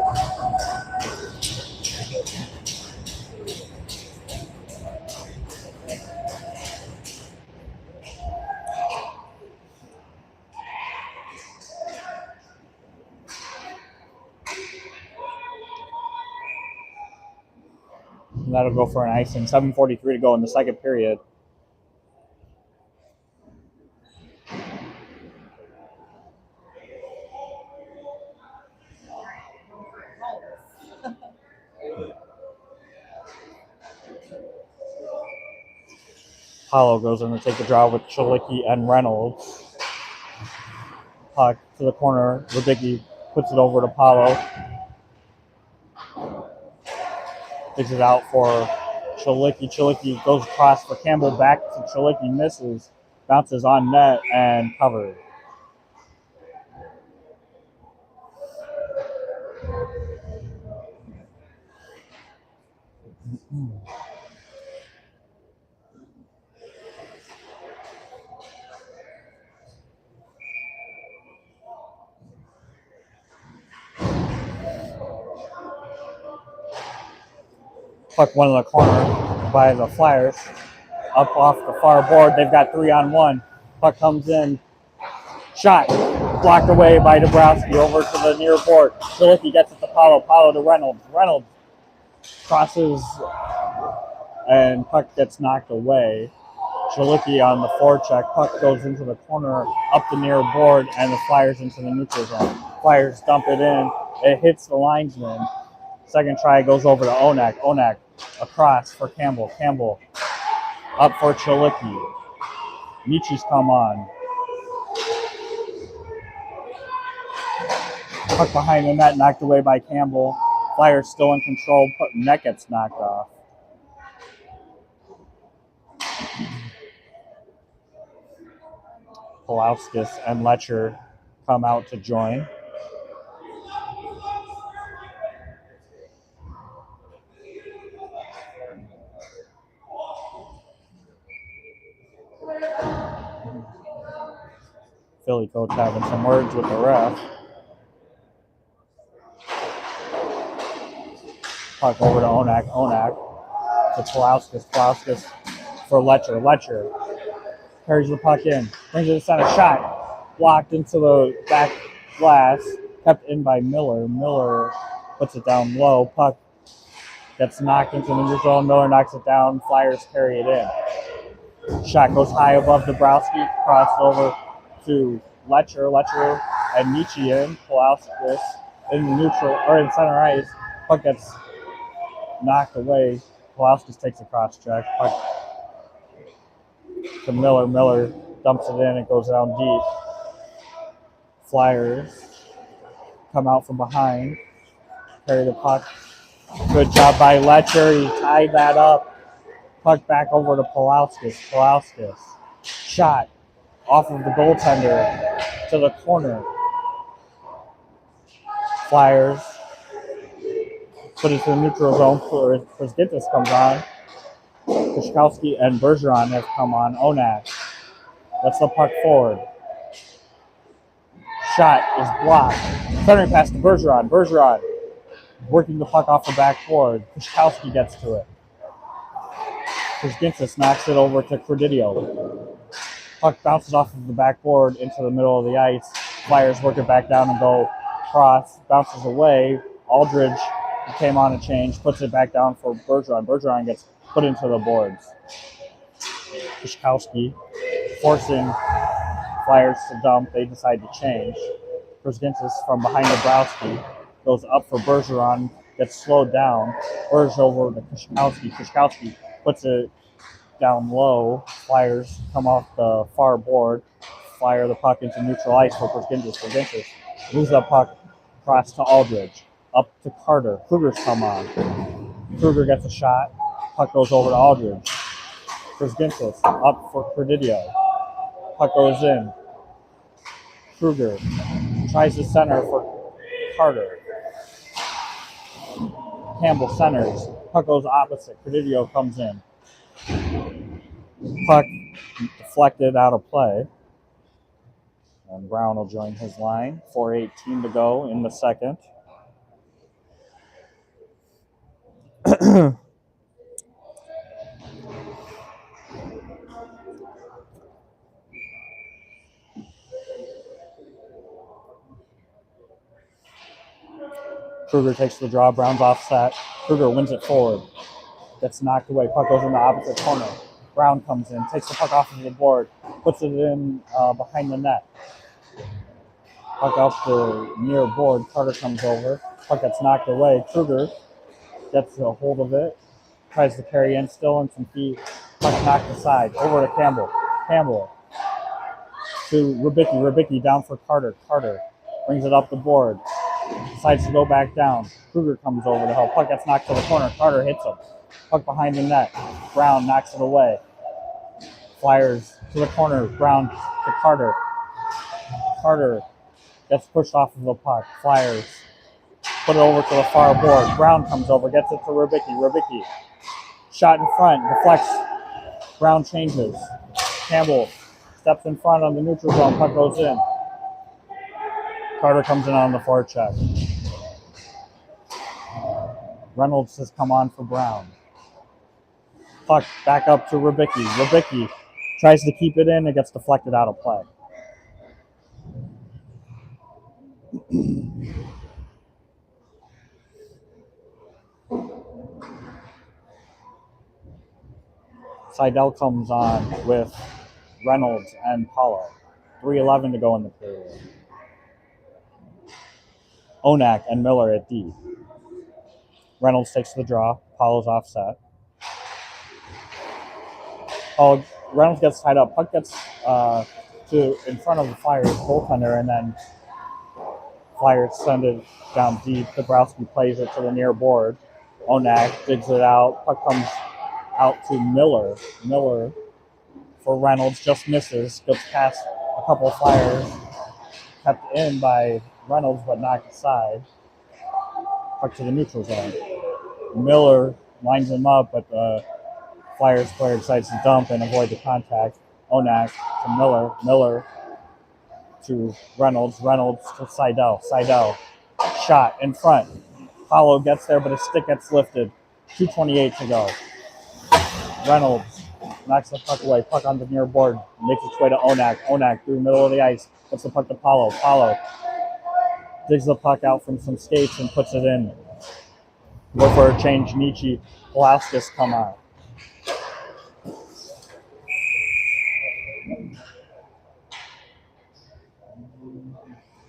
that'll go for an icing. 7:43 to go in the second period. Paulo goes in to take the draw with Chalicki and Reynolds. Puck to the corner. Radicki puts it over to Paulo. Takes it out for Chalicki. Chalicki goes across for Campbell. Back to Chalicki. Misses. Bounces on net and covered. Puck one in the corner by the Flyers. Up off the far board. They've got 3-on-1. Puck comes in. Shot. Blocked away by Dabrowski. Over to the near board. Chalicki gets it to Paulo. Paulo to Reynolds. Reynolds crosses and puck gets knocked away. Chalicki on the forecheck. Puck goes into the corner, up the near board, and the Flyers into the neutral zone. Flyers dump it in. It hits the linesman. Second try goes over to Onak. Onak across for Campbell. Campbell up for Chalicki. Nietzsche's come on. Puck behind the net, knocked away by Campbell. Flyers still in control. Net gets knocked off. Pulauskas and Letcher come out to join. Philly coach having some words with the ref. Puck over to Onak. Onak to Pulauskas. Pulauskas for Letcher. Letcher carries the puck in. Brings it to center. Shot. Blocked into the back glass. Kept in by Miller. Miller puts it down low. Puck gets knocked into the neutral zone. Miller knocks it down. Flyers carry it in. Shot goes high above Dabrowski. Crossed over to Letcher. Letcher and Nietzsche in. Pulauskas in the neutral or in center ice. Puck gets knocked away. Pulauskas takes a cross check. Puck to Miller. Miller dumps it in. It goes down deep. Flyers come out from behind. Carry the puck. Good job by Letcher. He tied that up. Puck back over to Pulauskas. Pulauskas. Shot off of the goaltender to the corner. Flyers put it to the neutral zone. Porzingis comes on. Kushkowski and Bergeron have come on. Onak lets the puck forward. Shot is blocked. Centering pass to Bergeron. Bergeron working the puck off the backboard. Kushkowski gets to it. Porzingis knocks it over to Credidio. Puck bounces off of the backboard into the middle of the ice. Flyers work it back down and go cross. Bounces away. Aldridge came on a change. Puts it back down for Bergeron. Bergeron gets put into the boards. Kushkowski forcing Flyers to dump. They decide to change. Porzingis from behind Dabrowski goes up for Bergeron. Gets slowed down. Berge over to Kushkowski. Kushkowski puts it down low. Flyers come off the far board. Fire the puck into neutral ice for Porzingis. Porzingis moves the puck across to Aldridge. Up to Carter. Kruger's come on. Kruger gets a shot. Puck goes over to Aldridge. Porzingis up for Credidio. Puck goes in. Kruger tries to center for Carter. Campbell centers. Puck goes opposite. Credidio comes in. Puck deflected out of play. And Brown will join his line. 4:18 to go in the second. Kruger takes the draw. Brown's offset. Kruger wins it forward. Gets knocked away. Puck goes in the opposite corner. Brown comes in, takes the puck off of the board, puts it in behind the net. Puck off the near board. Carter comes over. Puck gets knocked away. Kruger gets a hold of it. Tries to carry in, still in some feet. Puck knocked aside. Over to Campbell. Campbell to Rubicki. Rubicki down for Carter. Carter brings it up the board. Decides to go back down. Kruger comes over to help. Puck gets knocked to the corner. Carter hits him. Puck behind the net. Brown knocks it away. Flyers to the corner. Brown to Carter. Carter gets pushed off of the puck. Flyers put it over to the far board. Brown comes over, gets it to Rubicki. Rubicki shot in front, deflects. Brown changes. Campbell steps in front on the neutral zone. Puck goes in. Carter comes in on the forecheck. Reynolds has come on for Brown. Puck back up to Rubicki. Rubicki tries to keep it in. It gets deflected out of play. Seidel comes on with Reynolds and Paulo. 3:11 to go in the period. Onak and Miller at D. Reynolds takes the draw. Paulo's offset. Reynolds gets tied up. Puck gets to in front of the Flyers goaltender, and then Flyers send it down deep. Dabrowski plays it to the near board. Onak digs it out. Puck comes out to Miller. Miller for Reynolds just misses. Goes past a couple of Flyers. Kept in by Reynolds, but knocked aside. Puck to the neutral zone. Miller lines him up, but the Flyers player decides to dump and avoid the contact. Onak to Miller. Miller to Reynolds. Reynolds to Seidel. Seidel shot in front. Paulo gets there, but his stick gets lifted. 2:28 to go. Reynolds knocks the puck away. Puck on the near board. Makes its way to Onak. Onak through the middle of the ice. Puts the puck to Paulo. Paulo digs the puck out from some skates and puts it in. Go for a change. Nietzsche. Pulauskas come on.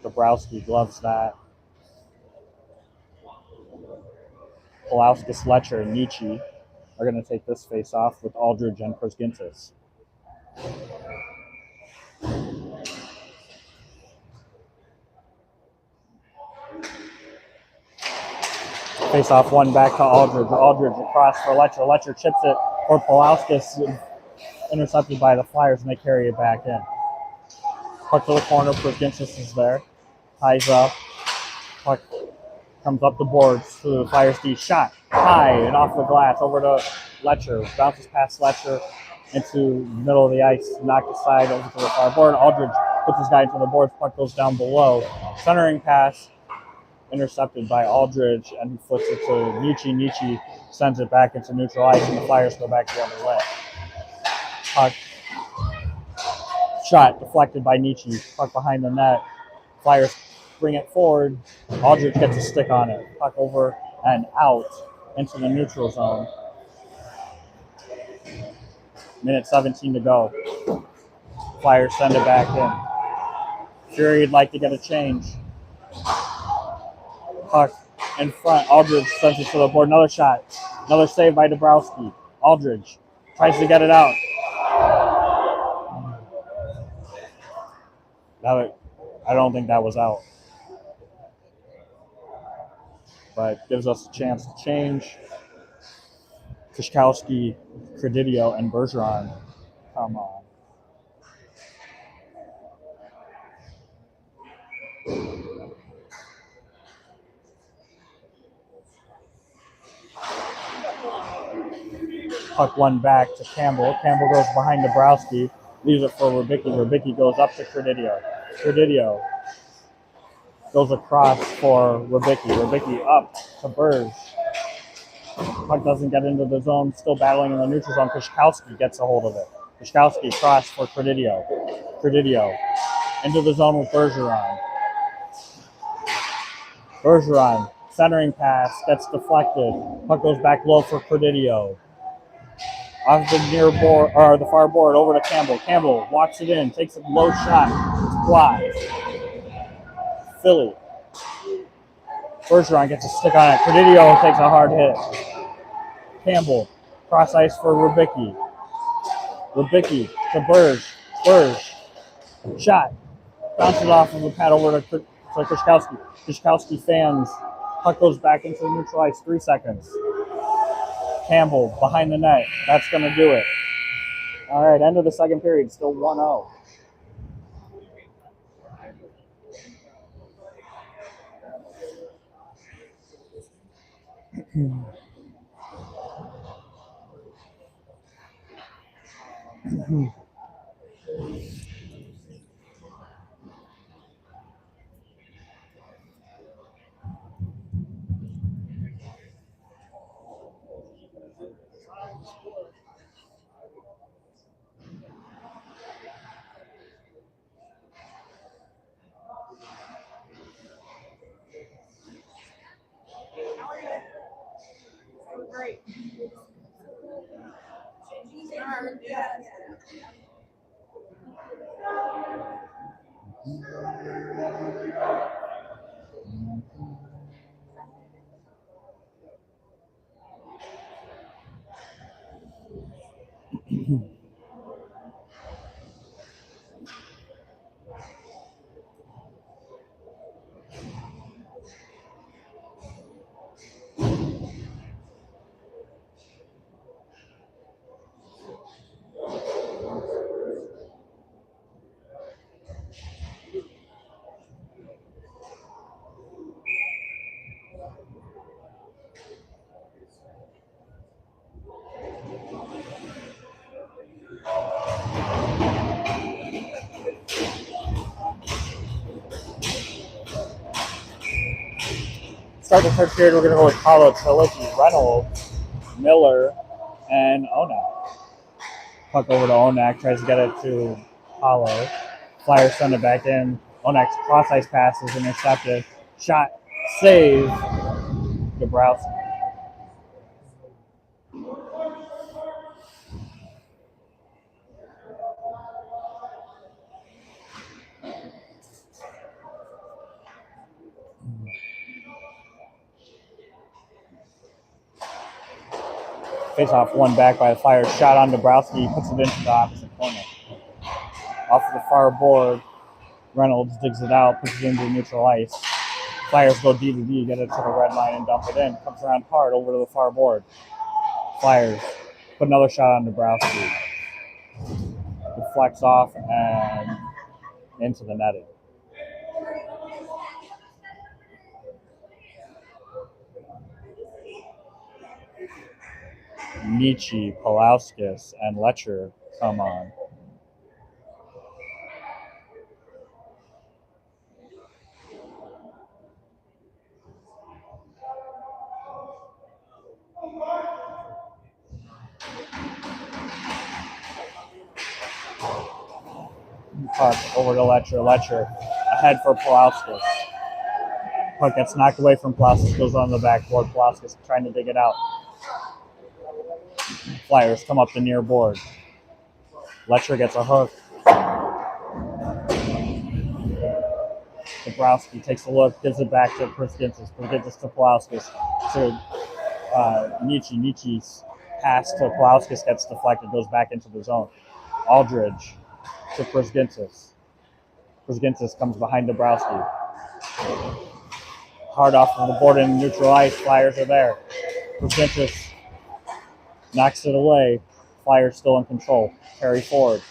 Dabrowski gloves that. Pulauskas, Letcher, and Nietzsche are going to take this face off with Aldridge and Porzingis. Face off one back to Aldridge. Aldridge across for Letcher. Letcher chips it for Pulauskas, intercepted by the Flyers, and they carry it back in. Puck to the corner. Porzingis is there. Ties up. Puck comes up the boards to the Flyers D. Shot high and off the glass over to Letcher. Bounces past Letcher into the middle of the ice. Knocked aside over to the far board. Aldridge puts his guy into the boards. Puck goes down below. Centering pass intercepted by Aldridge, and he flips it to Nietzsche. Nietzsche sends it back into neutral ice, and the Flyers go back the other way. Puck shot deflected by Nietzsche. Puck behind the net. Flyers bring it forward. Aldridge gets a stick on it. Puck over and out into the neutral zone. Minute 17 to go. Flyers send it back in. Fury would like to get a change. Puck in front. Aldridge sends it to the board. Another shot. Another save by Dabrowski. Aldridge tries to get it out. I don't think that was out. But gives us a chance to change. Kishkowski, Credidio, and Bergeron come on. Puck one back to Campbell. Campbell goes behind Dabrowski. Leaves it for Rubicki. Rubicki goes up to Credidio. Credidio goes across for Rubicki. Rubicki up to Burge. Puck doesn't get into the zone, still battling in the neutral zone. Piszkowski gets a hold of it. Piszkowski cross for Credidio. Credidio into the zone with Bergeron. Bergeron, centering pass, gets deflected. Puck goes back low for Credidio. Off the near board, or the far board, over to Campbell. Campbell walks it in, takes a low shot. It's blocked. Philly. Bergeron gets a stick on it. Credidio takes a hard hit. Campbell, cross ice for Rubicki. Rubicki to Burge. Burge, shot. Bounces off of the pad over to Piszkowski. Piszkowski fans. Puck goes back into the neutral ice. 3 seconds. Campbell behind the net. That's going to do it. All right, end of the second period. Still 1-0. Great. Start the third period, we're going to go with Paulo, Trilicki, Reynolds, Miller, and Onak. Puck over to Onak, tries to get it to Paulo. Flyers send it back in. Onak's cross ice pass is intercepted. Shot, save, Dabrowski. Face off one back by the Flyers. Shot on Dabrowski. He puts it into the opposite corner. Off of the far board, Reynolds digs it out, puts it into neutral ice. Flyers go D to D, get it to the red line and dump it in. Comes around hard over to the far board. Flyers put another shot on Dabrowski. Deflects off and into the netting. Nietzsche, Palauskas, and Letcher come on. Puck over to Letcher. Letcher ahead for Palauskas. Puck gets knocked away from Palauskas, goes on the backboard. Palauskas trying to dig it out. Flyers come up the near board. Letcher gets a hook. Dabrowski takes a look, gives it back to Priskinsis. Priskinsis to Palauskas. To Nietzsche. Nietzsche's pass to Palauskas gets deflected, goes back into the zone. Aldridge to Priskinsis. Priskinsis comes behind Dabrowski. Hard off of the board in neutral ice. Flyers are there. Priskinsis knocks it away. Flyers still in control. Carry forward.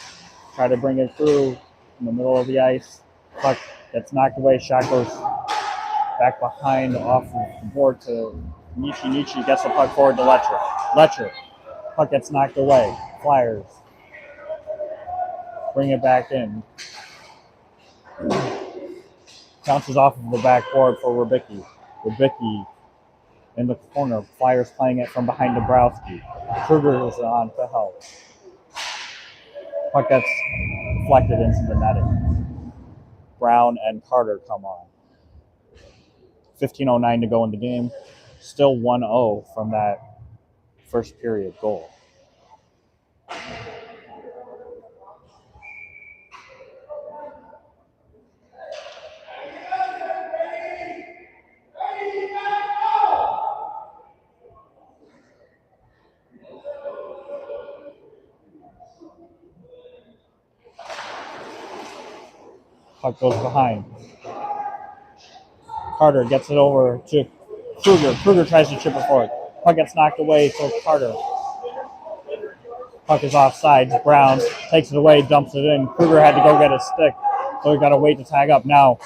Try to bring it through in the middle of the ice. Puck gets knocked away. Shot goes back behind off of the board to Nietzsche. Nietzsche gets the puck forward to Letcher. Letcher. Puck gets knocked away. Flyers bring it back in. Bounces off of the backboard for Rubicki. Rubicki in the corner. Flyers playing it from behind Dabrowski. Kruger is on to help. Puck gets deflected into the netting. Brown and Carter come on. 15:09 to go in the game. Still 1-0 from that first period goal. Puck goes behind. Carter gets it over to Kruger. Kruger tries to chip it forward. Puck gets knocked away to Carter. Puck is offside. Brown takes it away, dumps it in. Kruger had to go get his stick, so he got to wait to tag up. Now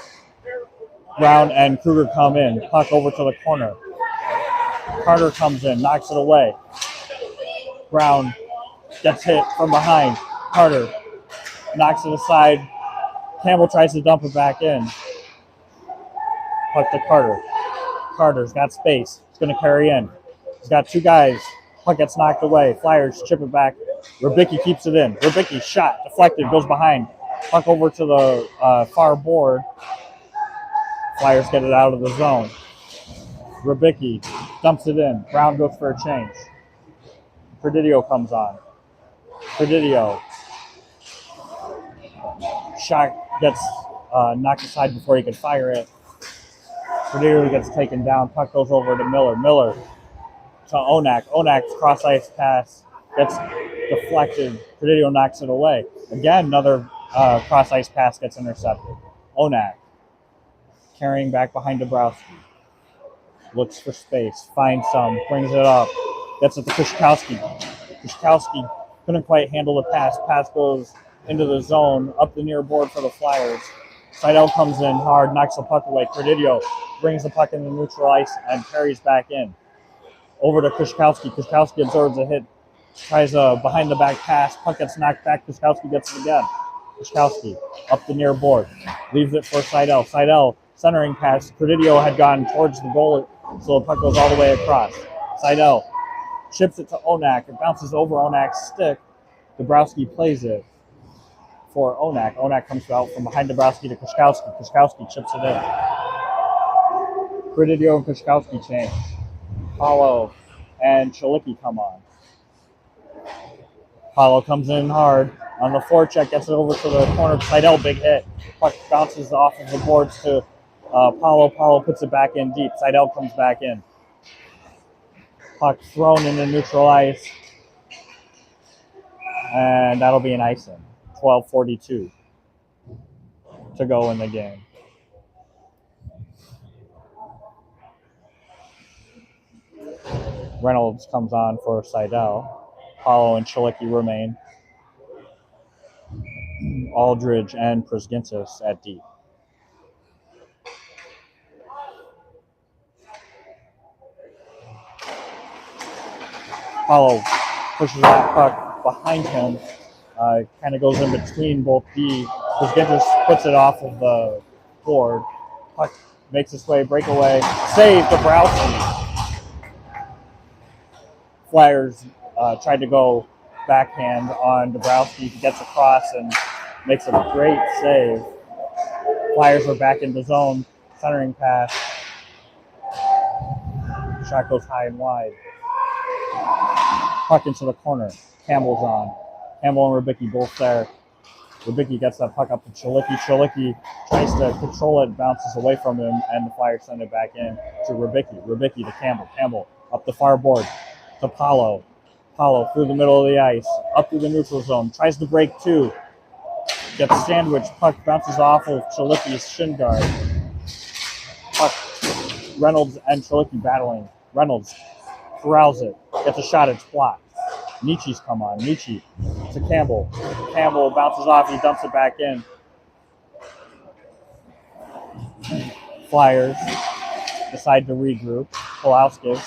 Brown and Kruger come in. Puck over to the corner. Carter comes in, knocks it away. Brown gets hit from behind. Carter knocks it aside. Campbell tries to dump it back in. Puck to Carter. Carter's got space. He's going to carry in. He's got two guys. Puck gets knocked away. Flyers chip it back. Rubicki keeps it in. Rubicki shot, deflected, goes behind. Puck over to the far board. Flyers get it out of the zone. Rubicki dumps it in. Brown goes for a change. Predidio comes on. Predidio. Shot gets knocked aside before he could fire it. Predidio gets taken down. Puck goes over to Miller. Miller to Onak. Onak's cross ice pass gets deflected. Predidio knocks it away. Again, another cross ice pass gets intercepted. Onak carrying back behind Dabrowski. Looks for space. Finds some. Brings it up. Gets it to Kushkowski. Kushkowski couldn't quite handle the pass. Pass goes into the zone, up the near board for the Flyers. Seidel comes in hard, knocks the puck away. Predidio brings the puck into neutral ice and carries back in. Over to Kushkowski. Kushkowski absorbs a hit. Tries a behind-the-back pass. Puck gets knocked back. Kushkowski gets it again. Kushkowski up the near board. Leaves it for Seidel. Seidel centering pass. Predidio had gone towards the goal, so the puck goes all the way across. Seidel chips it to Onak. It bounces over Onak's stick. Dabrowski plays it for Onak. Onak comes out from behind Dabrowski to Kushkowski. Kushkowski chips it in. Predidio and Kushkowski change. Paulo and Chalicki come on. Paulo comes in hard. On the forecheck, gets it over to the corner. Seidel, big hit. Puck bounces off of the boards to Paulo. Paulo puts it back in deep. Seidel comes back in. Puck thrown into neutral ice. And that'll be an icing. 12:42 to go in the game. Reynolds comes on for Seidel. Paulo and Chalicki remain. Aldridge and Prisgintis at deep. Paulo pushes that puck behind him. Kind of goes in between both D. Prisgintis puts it off of the board. Puck makes its way, breakaway. Save Dabrowski. Flyers tried to go backhand on Dabrowski. He gets across and makes a great save. Flyers are back in the zone. Centering pass. Shot goes high and wide. Puck into the corner. Campbell's on. Campbell and Rubicki both there. Rubicki gets that puck up to Chalicki. Chalicki tries to control it, bounces away from him, and the Flyers send it back in to Rubicki. Rubicki to Campbell. Campbell up the far board to Paulo. Paulo through the middle of the ice, up through the neutral zone, tries to break two. Gets sandwiched. Puck bounces off of Chalicki's shin guard. Puck, Reynolds and Chalicki battling. Reynolds corrals it. Gets a shot. It's blocked. Nietzsche's come on. Nietzsche to Campbell. Campbell bounces off. He dumps it back in. Flyers decide to regroup. Pulauskas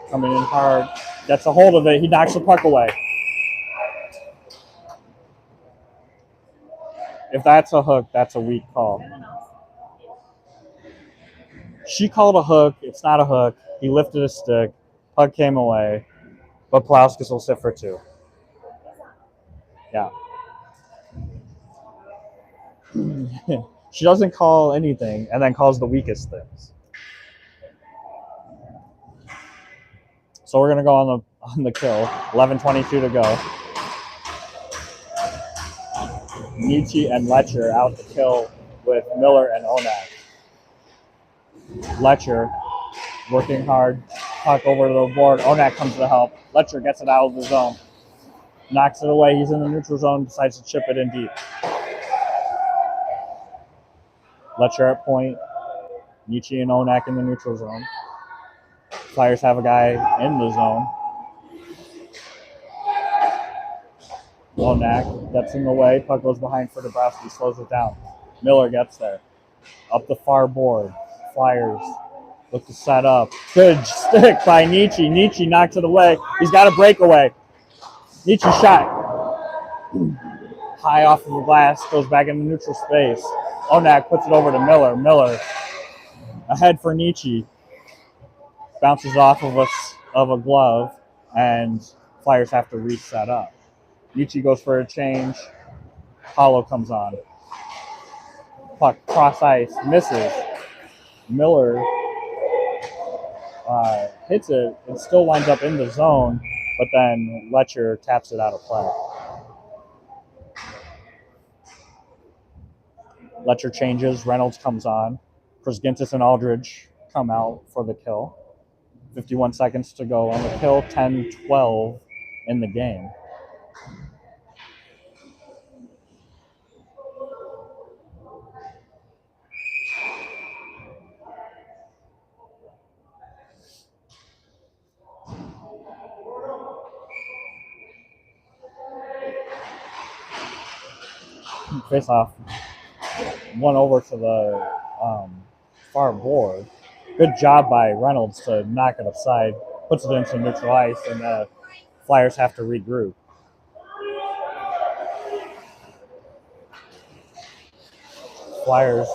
coming in hard. Gets a hold of it. He knocks the puck away. If that's a hook, that's a weak call. She called a hook. It's not a hook. He lifted a stick. Puck came away. But Palauskas will sit for 2. Yeah. She doesn't call anything and then calls the weakest things. So we're gonna go on the kill. 11:22 to go. Nietzsche and Letcher out to kill with Miller and Onak. Letcher working hard. Puck over to the board. Onak comes to help. Letcher gets it out of the zone. Knocks it away. He's in the neutral zone. Decides to chip it in deep. Letcher at point. Nietzsche and Onak in the neutral zone. Flyers have a guy in the zone. Onak gets in the way. Puck goes behind for Dabrowski. Slows it down. Miller gets there. Up the far board. Flyers look to set up. Good stick by Nietzsche. Nietzsche knocks it away. He's got a breakaway. Nietzsche shot. High off of the glass. Goes back into neutral space. Onak puts it over to Miller. Miller ahead for Nietzsche. Bounces off of a glove. And Flyers have to reset up. Nietzsche goes for a change. Hollow comes on. Puck cross ice. Misses. Miller hits it. It still winds up in the zone, but then Letcher taps it out of play. Letcher changes. Reynolds comes on. Krasgintis and Aldridge come out for the kill. 51 seconds to go on the kill. 10-12 in the game. Face off. One over to the far board. Good job by Reynolds to knock it aside. Puts it into neutral ice, and the Flyers have to regroup. Flyers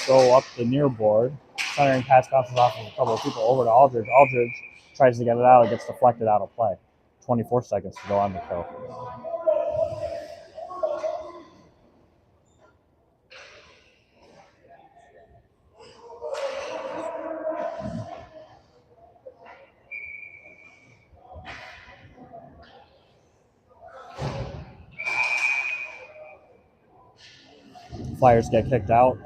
go up the near board. Centering pass bounces off of a couple of people over to Aldridge. Aldridge tries to get it out. It gets deflected out of play. 24 seconds to go on the kill. Flyers get kicked out.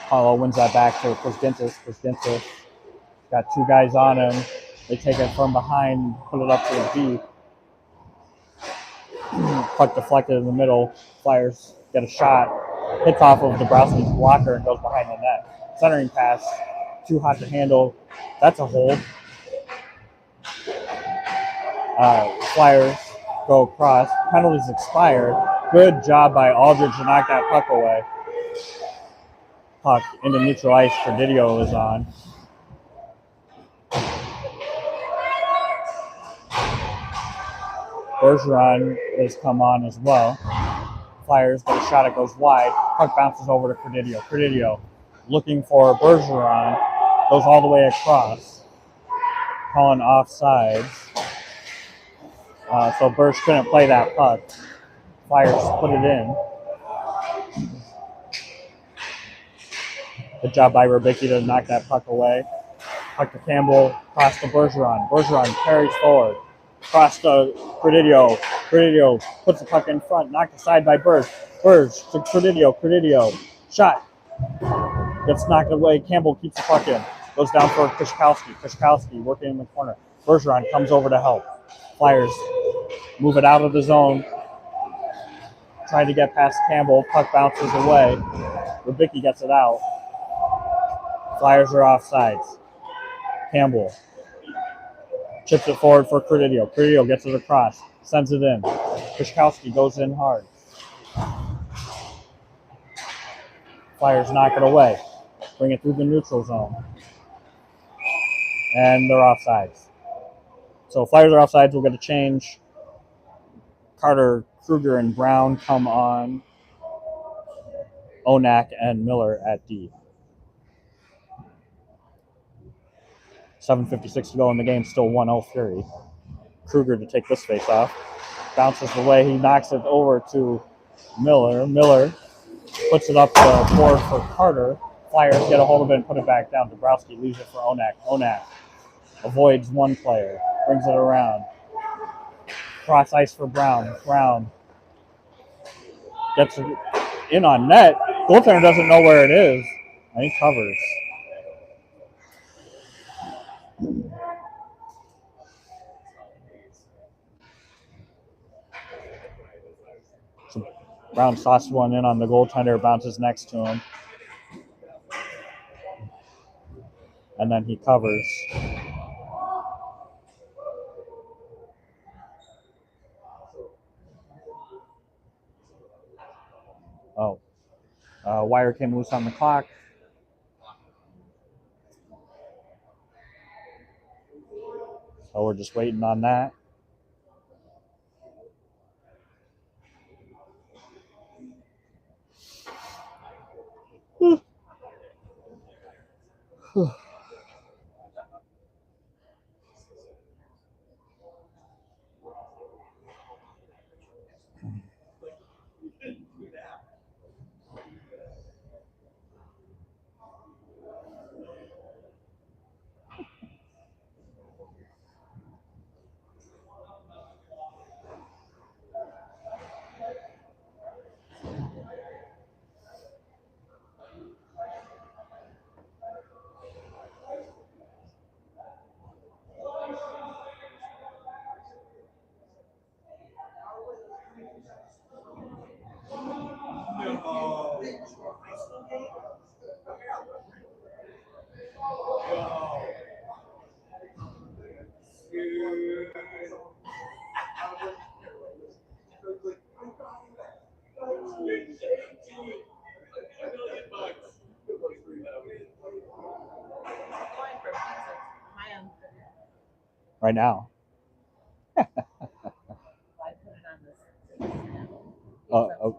Hollow wins that back to Krasgintis. Krasgintis got 2 guys on him. They take it from behind, put it up to the deep. Puck deflected in the middle. Flyers get a shot. Hits off of Dabrowski's blocker and goes behind the net. Centering pass. Too hot to handle. That's a hold. Flyers go across. Penalties expired. Good job by Aldridge to knock that puck away. Puck into neutral ice. Didio is on. Bergeron has come on as well. Flyers get a shot. It goes wide. Puck bounces over to Didio. Didio looking for Bergeron. Goes all the way across. Calling offsides. So Berge couldn't play that puck. Flyers put it in. Good job by Rybicki to knock that puck away. Puck to Campbell, cross to Bergeron. Bergeron carries forward. Cross to Didio. Didio puts the puck in front, knocked aside by Berge. Berge to Didio. Shot. Gets knocked away. Campbell keeps the puck in. Goes down for Krzyzkowski. Krzyzkowski working in the corner. Bergeron comes over to help. Flyers move it out of the zone. Trying to get past Campbell. Puck bounces away. Rybicki gets it out. Flyers are offsides. Campbell chips it forward for Didio. Didio gets it across. Sends it in. Krzyzkowski goes in hard. Flyers knock it away. Bring it through the neutral zone. And they're offsides. So Flyers are offsides. We'll get a change. Carter, Kruger, and Brown come on. Onak and Miller at D. 7:56 to go in the game. Still 1-0 Fury. Kruger to take this face off. Bounces away. He knocks it over to Miller. Miller puts it up the board for Carter. Flyers get a hold of it and put it back down. Dabrowski leaves it for Onak. Onak avoids one player. Brings it around. Cross ice for Brown. Brown gets it in on net. Goaltender doesn't know where it is. And he covers. So Brown tosses one in on the goaltender, bounces next to him. And then he covers. Oh. Wire came loose on the clock. So we're just waiting on that. Right now.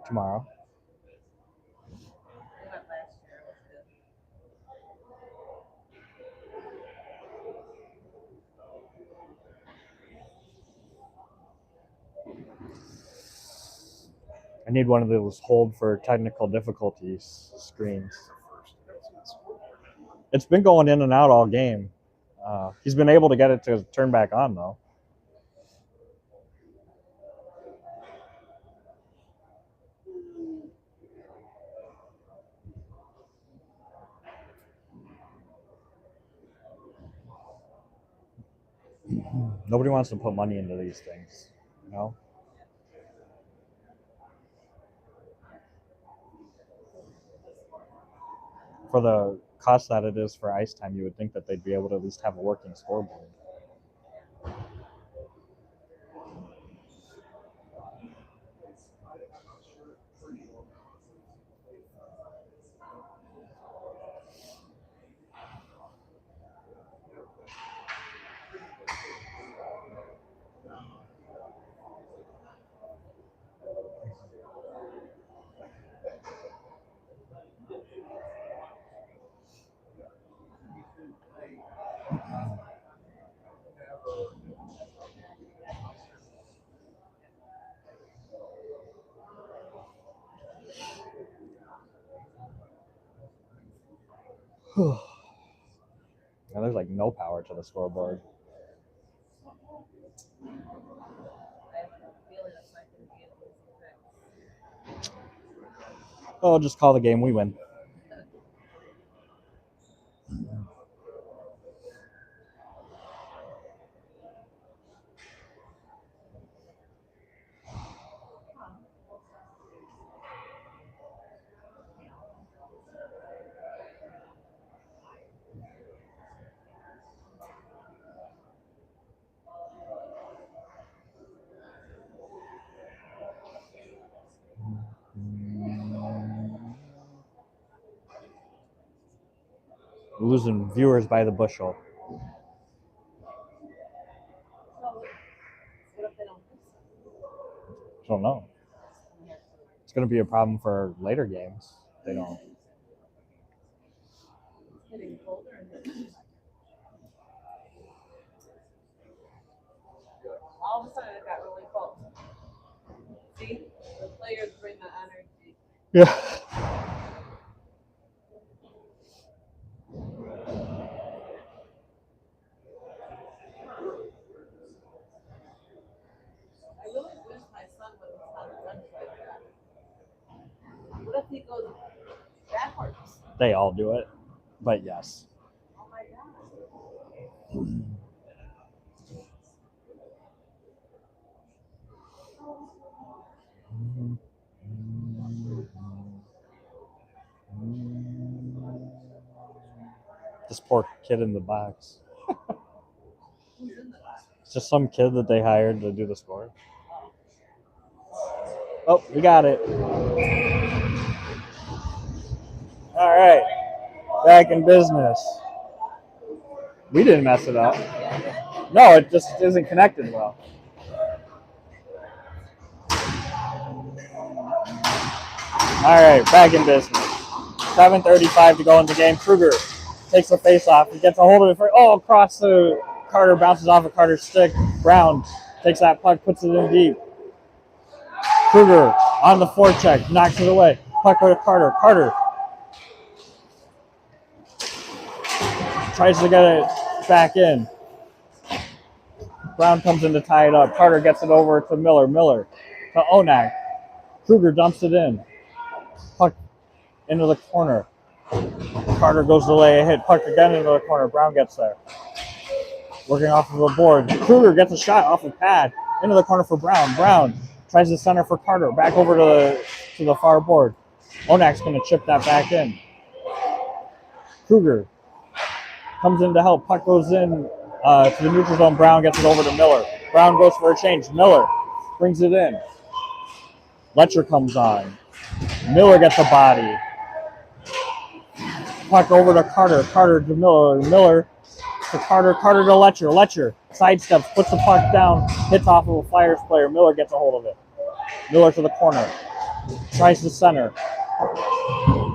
Tomorrow. I need one of those hold for technical difficulties screens. It's been going in and out all game. He's been able to get it to turn back on, though. Nobody wants to put money into these things, you know? For the cost that it is for ice time, you would think that they'd be able to at least have a working scoreboard. Now there's like no power to the scoreboard. Oh, just call the game. We win. We're losing viewers by the bushel. I don't know. It's going to be a problem for later games. They don't. All of a sudden it got really cold. See? The players bring the energy. Yeah. I really wish my son would have on the lunch like that. What if he goes backwards? They all do it. But yes. Oh my god. This poor kid in the box. Who's in the box? It's just some kid that they hired to do the score. Oh, we got it. All right. Back in business. We didn't mess it up. No, it just isn't connected well. All right, back in business. 7:35 to go in the game. Kruger takes the face off. He gets a hold of it. Across the Carter, bounces off of Carter's stick. Brown takes that puck, puts it in deep. Kruger on the forecheck, knocks it away. Puck to Carter. Carter tries to get it back in. Brown comes in to tie it up. Carter gets it over to Miller. Miller to Onak. Kruger dumps it in. Puck into the corner. Carter goes to lay a hit. Puck again into the corner. Brown gets there. Working off of a board. Kruger gets a shot off a pad. Into the corner for Brown. Brown tries to center for Carter. Back over to the far board. Onak's going to chip that back in. Kruger comes in to help. Puck goes in to the neutral zone. Brown gets it over to Miller. Brown goes for a change. Miller brings it in. Letcher comes on. Miller gets a body. Puck over to Carter. Carter to Miller. Miller to Carter. Carter to Letcher. Letcher sidesteps, puts the puck down, hits off of a Flyers player. Miller gets a hold of it. Miller to the corner. Tries to center.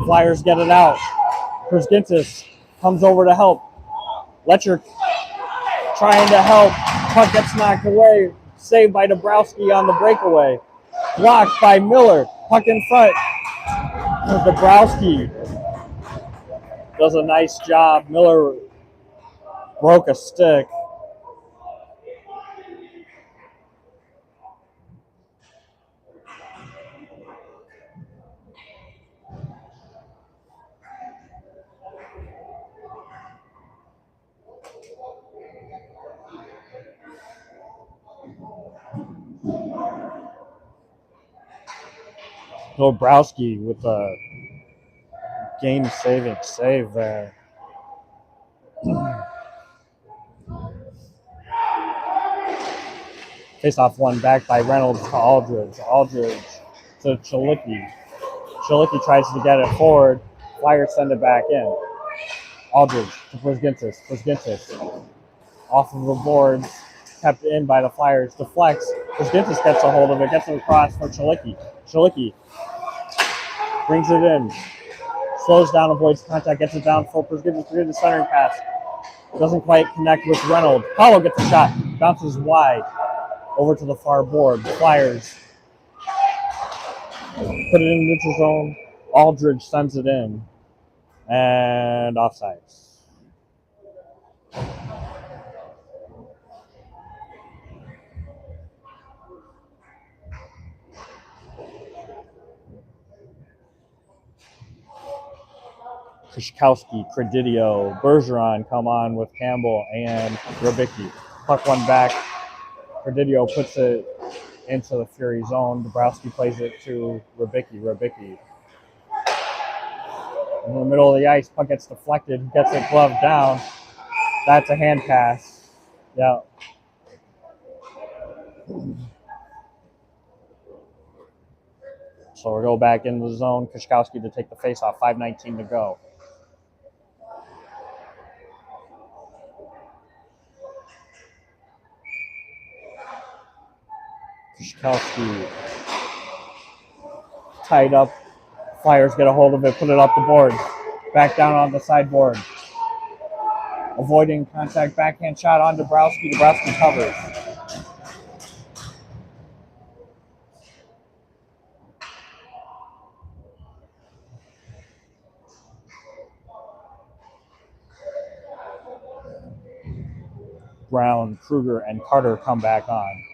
Flyers get it out. Krzyzgintis comes over to help. Letcher trying to help. Puck gets knocked away. Saved by Dabrowski on the breakaway. Blocked by Miller. Puck in front. Dabrowski does a nice job. Miller broke a stick. Dabrowski with a game-saving save there. Face-off one back by Reynolds to Aldridge. Aldridge to Chalicki. Chalicki tries to get it forward. Flyers send it back in. Aldridge to Krzyzgintis. Krzyzgintis off of the boards. Kept in by the Flyers. Deflects. Krzyzgintis gets a hold of it. Gets it across for Chalicki. Chalicki brings it in. Slows down, avoids contact. Gets it down for Krzyzgintis through the centering pass. Doesn't quite connect with Reynolds. Paulo gets a shot. Bounces wide. Over to the far board. The Flyers put it in the neutral zone. Aldridge sends it in. And offsides. Krzyzkowski, Credidio, Bergeron come on with Campbell and Rubicki. Puck one back. Credidio puts it into the Fury zone. Dabrowski plays it to Rubicki. Rubicki in the middle of the ice. Puck gets deflected. Gets it gloved down. That's a hand pass. Yeah. So we'll go back in the zone. Krzyzkowski to take the face-off. 5:19 to go. Kushkowski tied up. Flyers get a hold of it, put it up the board. Back down on the sideboard. Avoiding contact, backhand shot on Dabrowski. Dabrowski covers. Brown, Kruger, and Carter come back on.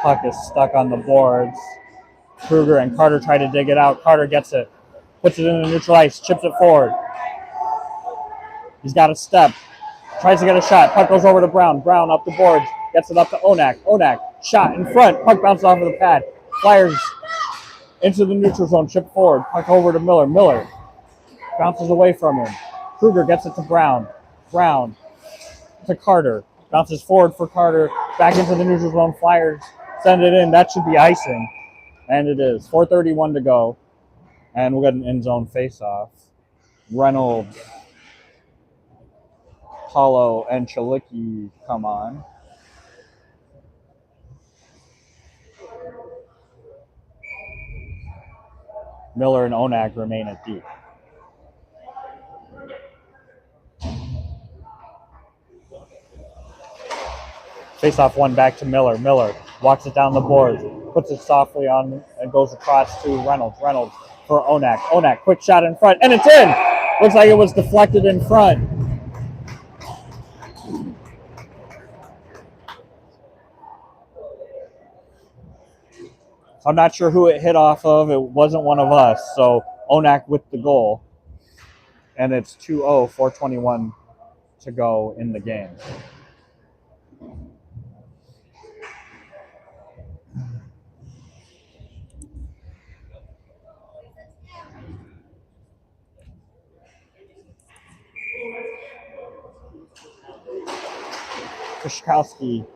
Puck is stuck on the boards. Kruger and Carter try to dig it out. Carter gets it, puts it in the neutral ice, chips it forward. He's got a step, tries to get a shot. Puck goes over to Brown. Brown up the boards, gets it up to Onak. Onak, shot in front. Puck bounces off of the pad. Flyers into the neutral zone, chip forward. Puck over to Miller. Miller bounces away from him. Kruger gets it to Brown. Brown to Carter. Bounces forward for Carter. Back into the neutral zone. Flyers send it in. That should be icing. And it is. 4:31 to go. And we'll get an end zone face-off. Reynolds, Paulo, and Chalicki come on. Miller and Onak remain at deep. Face-off one back to Miller. Miller walks it down the boards, puts it softly on, and goes across to Reynolds. Reynolds for Onak. Onak, quick shot in front, and it's in! Looks like it was deflected in front. I'm not sure who it hit off of. It wasn't one of us, so Onak with the goal. And it's 2-0, 4:21 to go in the game. Kushkowski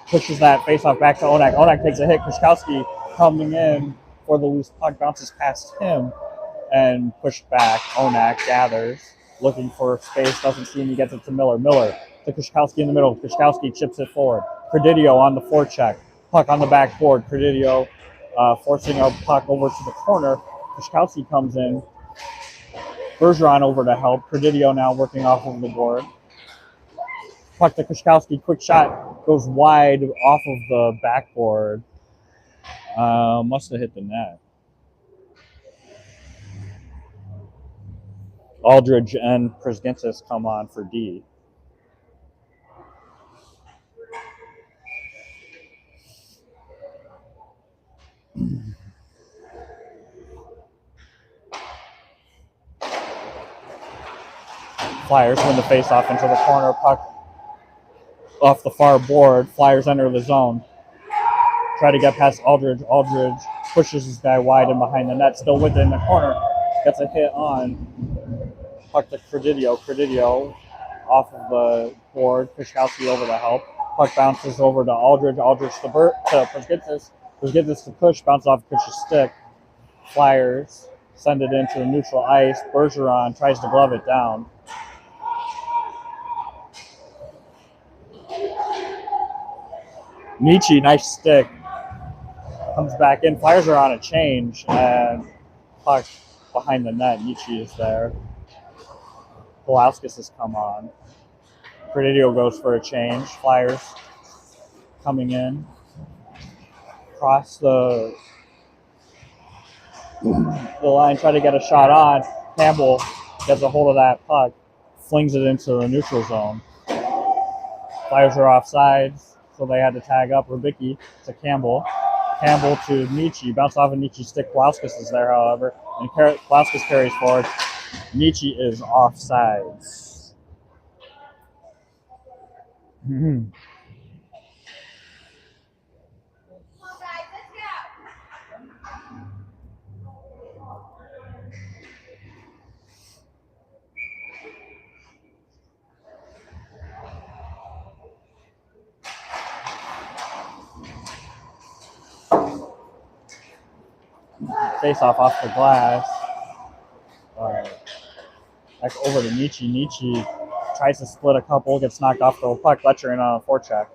pushes that faceoff back to Onak. Onak takes a hit. Kushkowski coming in for the loose puck, bounces past him and pushed back. Onak gathers, looking for space, doesn't see him. He gets it to Miller. Miller to Kushkowski in the middle. Kushkowski chips it forward. Credidio on the forecheck. Puck on the backboard. Credidio forcing a puck over to the corner. Kushkowski comes in. Bergeron over to help. Credidio now working off of the board. Puck to Kushkowski, quick shot, goes wide off of the backboard. Must have hit the net. Aldridge and Prisgintis come on for D. Flyers win the faceoff into the corner. Puck off the far board. Flyers enter the zone. Try to get past Aldridge. Aldridge pushes his guy wide and behind the net. Still within the corner. Gets a hit on. Puck to Credidio. Credidio off of the board. Kushkowski over to help. Puck bounces over to Aldridge. Aldridge to Prisgintis. Prisgintis to push. Bounce off Kush's stick. Flyers send it into the neutral ice. Bergeron tries to glove it down. Nietzsche, nice stick. Comes back in. Flyers are on a change, and puck behind the net. Nietzsche is there. Pulauskas has come on. Credidio goes for a change. Flyers coming in. Cross the line, try to get a shot on. Campbell gets a hold of that puck, flings it into the neutral zone. Flyers are offsides, so they had to tag up Rubicki to Campbell. Campbell to Nietzsche. Bounce off of Nietzsche's stick. Pulauskas is there, however, and Pulauskas carries forward. Nietzsche is offsides. Mm-hmm. face off the glass. Back over to Nietzsche. Nietzsche tries to split a couple, gets knocked off the puck. Letcher in on a forecheck.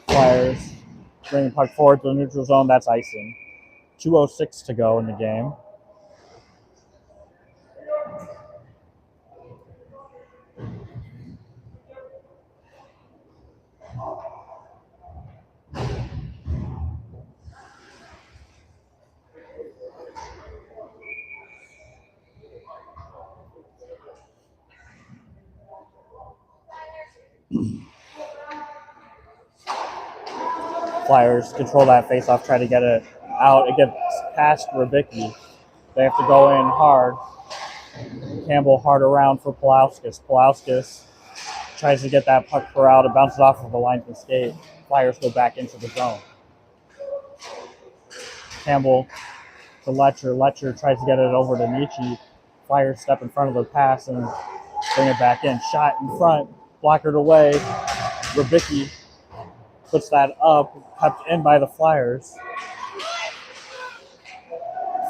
Flyers bring the puck forward to the neutral zone. That's icing. 2:06 to go in the game. Flyers control that faceoff, try to get it out. It gets past Rybicki. They have to go in hard. Campbell hard around for Pulauskas. Pulauskas tries to get that puck corralled. It bounces off of the linesman's skate. Flyers go back into the zone. Campbell to Letcher. Letcher tries to get it over to Nietzsche. Flyers step in front of the pass and bring it back in. Shot in front, blockered away. Rybicki puts that up, kept in by the Flyers.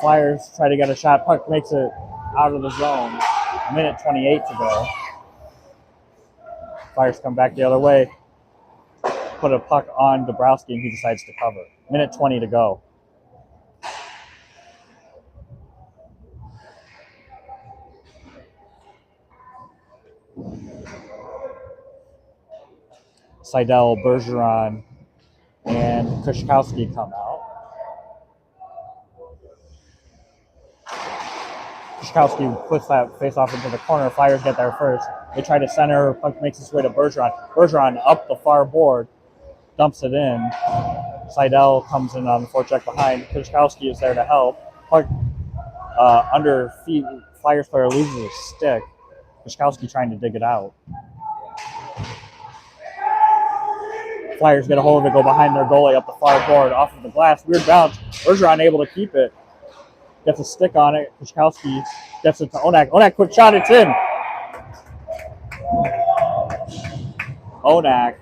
Flyers try to get a shot. Puck makes it out of the zone. 1:28 to go. Flyers come back the other way. Put a puck on Dabrowski, and he decides to cover. 1:20 to go. Seidel, Bergeron, and Kushkowski come out. Kushkowski puts that face off into the corner. Flyers get there first. They try to center. Puck makes its way to Bergeron. Bergeron up the far board, dumps it in. Seidel comes in on the forecheck behind. Kushkowski is there to help. Puck under feet. Flyers player loses his stick. Kushkowski trying to dig it out. Flyers get a hold of it, go behind their goalie up the far board, off of the glass. Weird bounce. Bergeron able to keep it. Gets a stick on it. Kushkowski gets it to Onak. Onak, quick shot. It's in. Onak.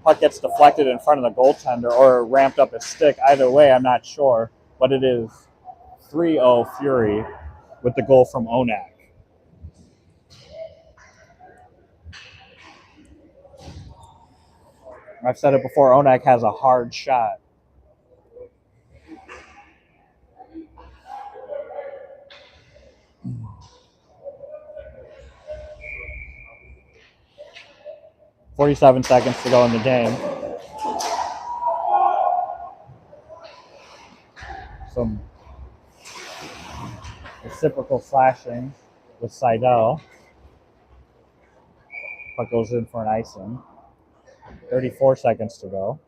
Puck gets deflected in front of the goaltender or ramped up his stick. Either way, I'm not sure. But it is 3-0 Fury with the goal from Onak. I've said it before, Onak has a hard shot. .47 seconds to go in the game. Some reciprocal slashing with Seidel. Puck goes in for an icing. 34 seconds to go.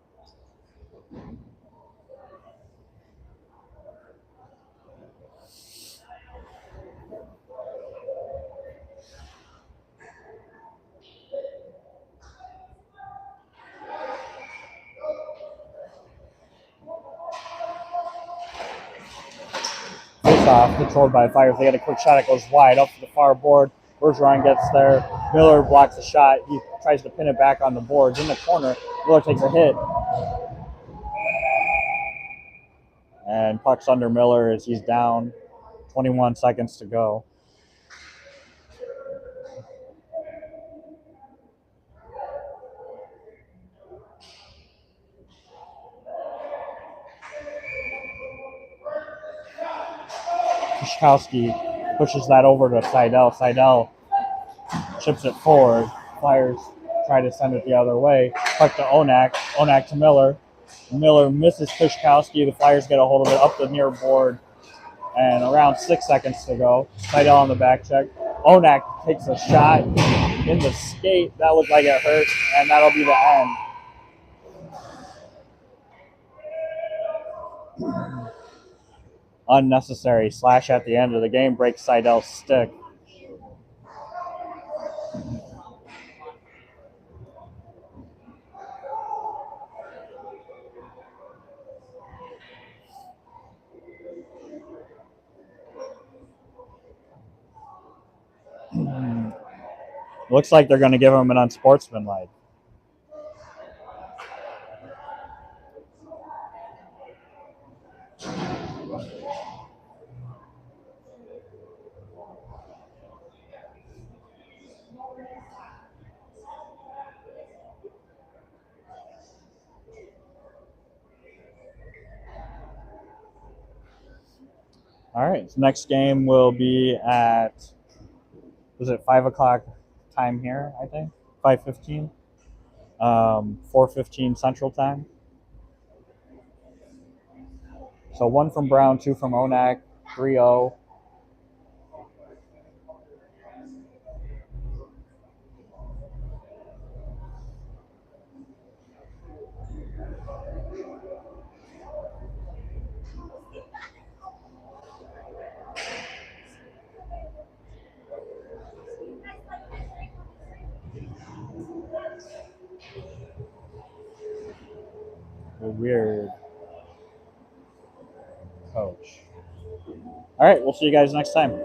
Face-off controlled by Flyers. They get a quick shot. It goes wide up to the far board. Bergeron gets there. Miller blocks the shot. He tries to pin it back on the boards. In the corner, Miller takes a hit. And puck's under Miller as he's down. 21 seconds to go. Kushkowski pushes that over to Seidel. Seidel chips it forward. Flyers try to send it the other way. Puck to Onak. Onak to Miller. Miller misses Kushkowski. The Flyers get a hold of it up the near board. And around 6 seconds to go. Seidel on the back check. Onak takes a shot in the skate. That looked like it hurt, and that'll be the end. Unnecessary slash at the end of the game breaks Seidel's stick. Looks like they're going to give him an unsportsmanlike. All right. So next game will be at, was it 5 o'clock time here, I think? 5:15? 4:15 Central Time. So 1 from Brown, 2 from Onak, 3-0. Weird coach. All right, we'll see you guys next time.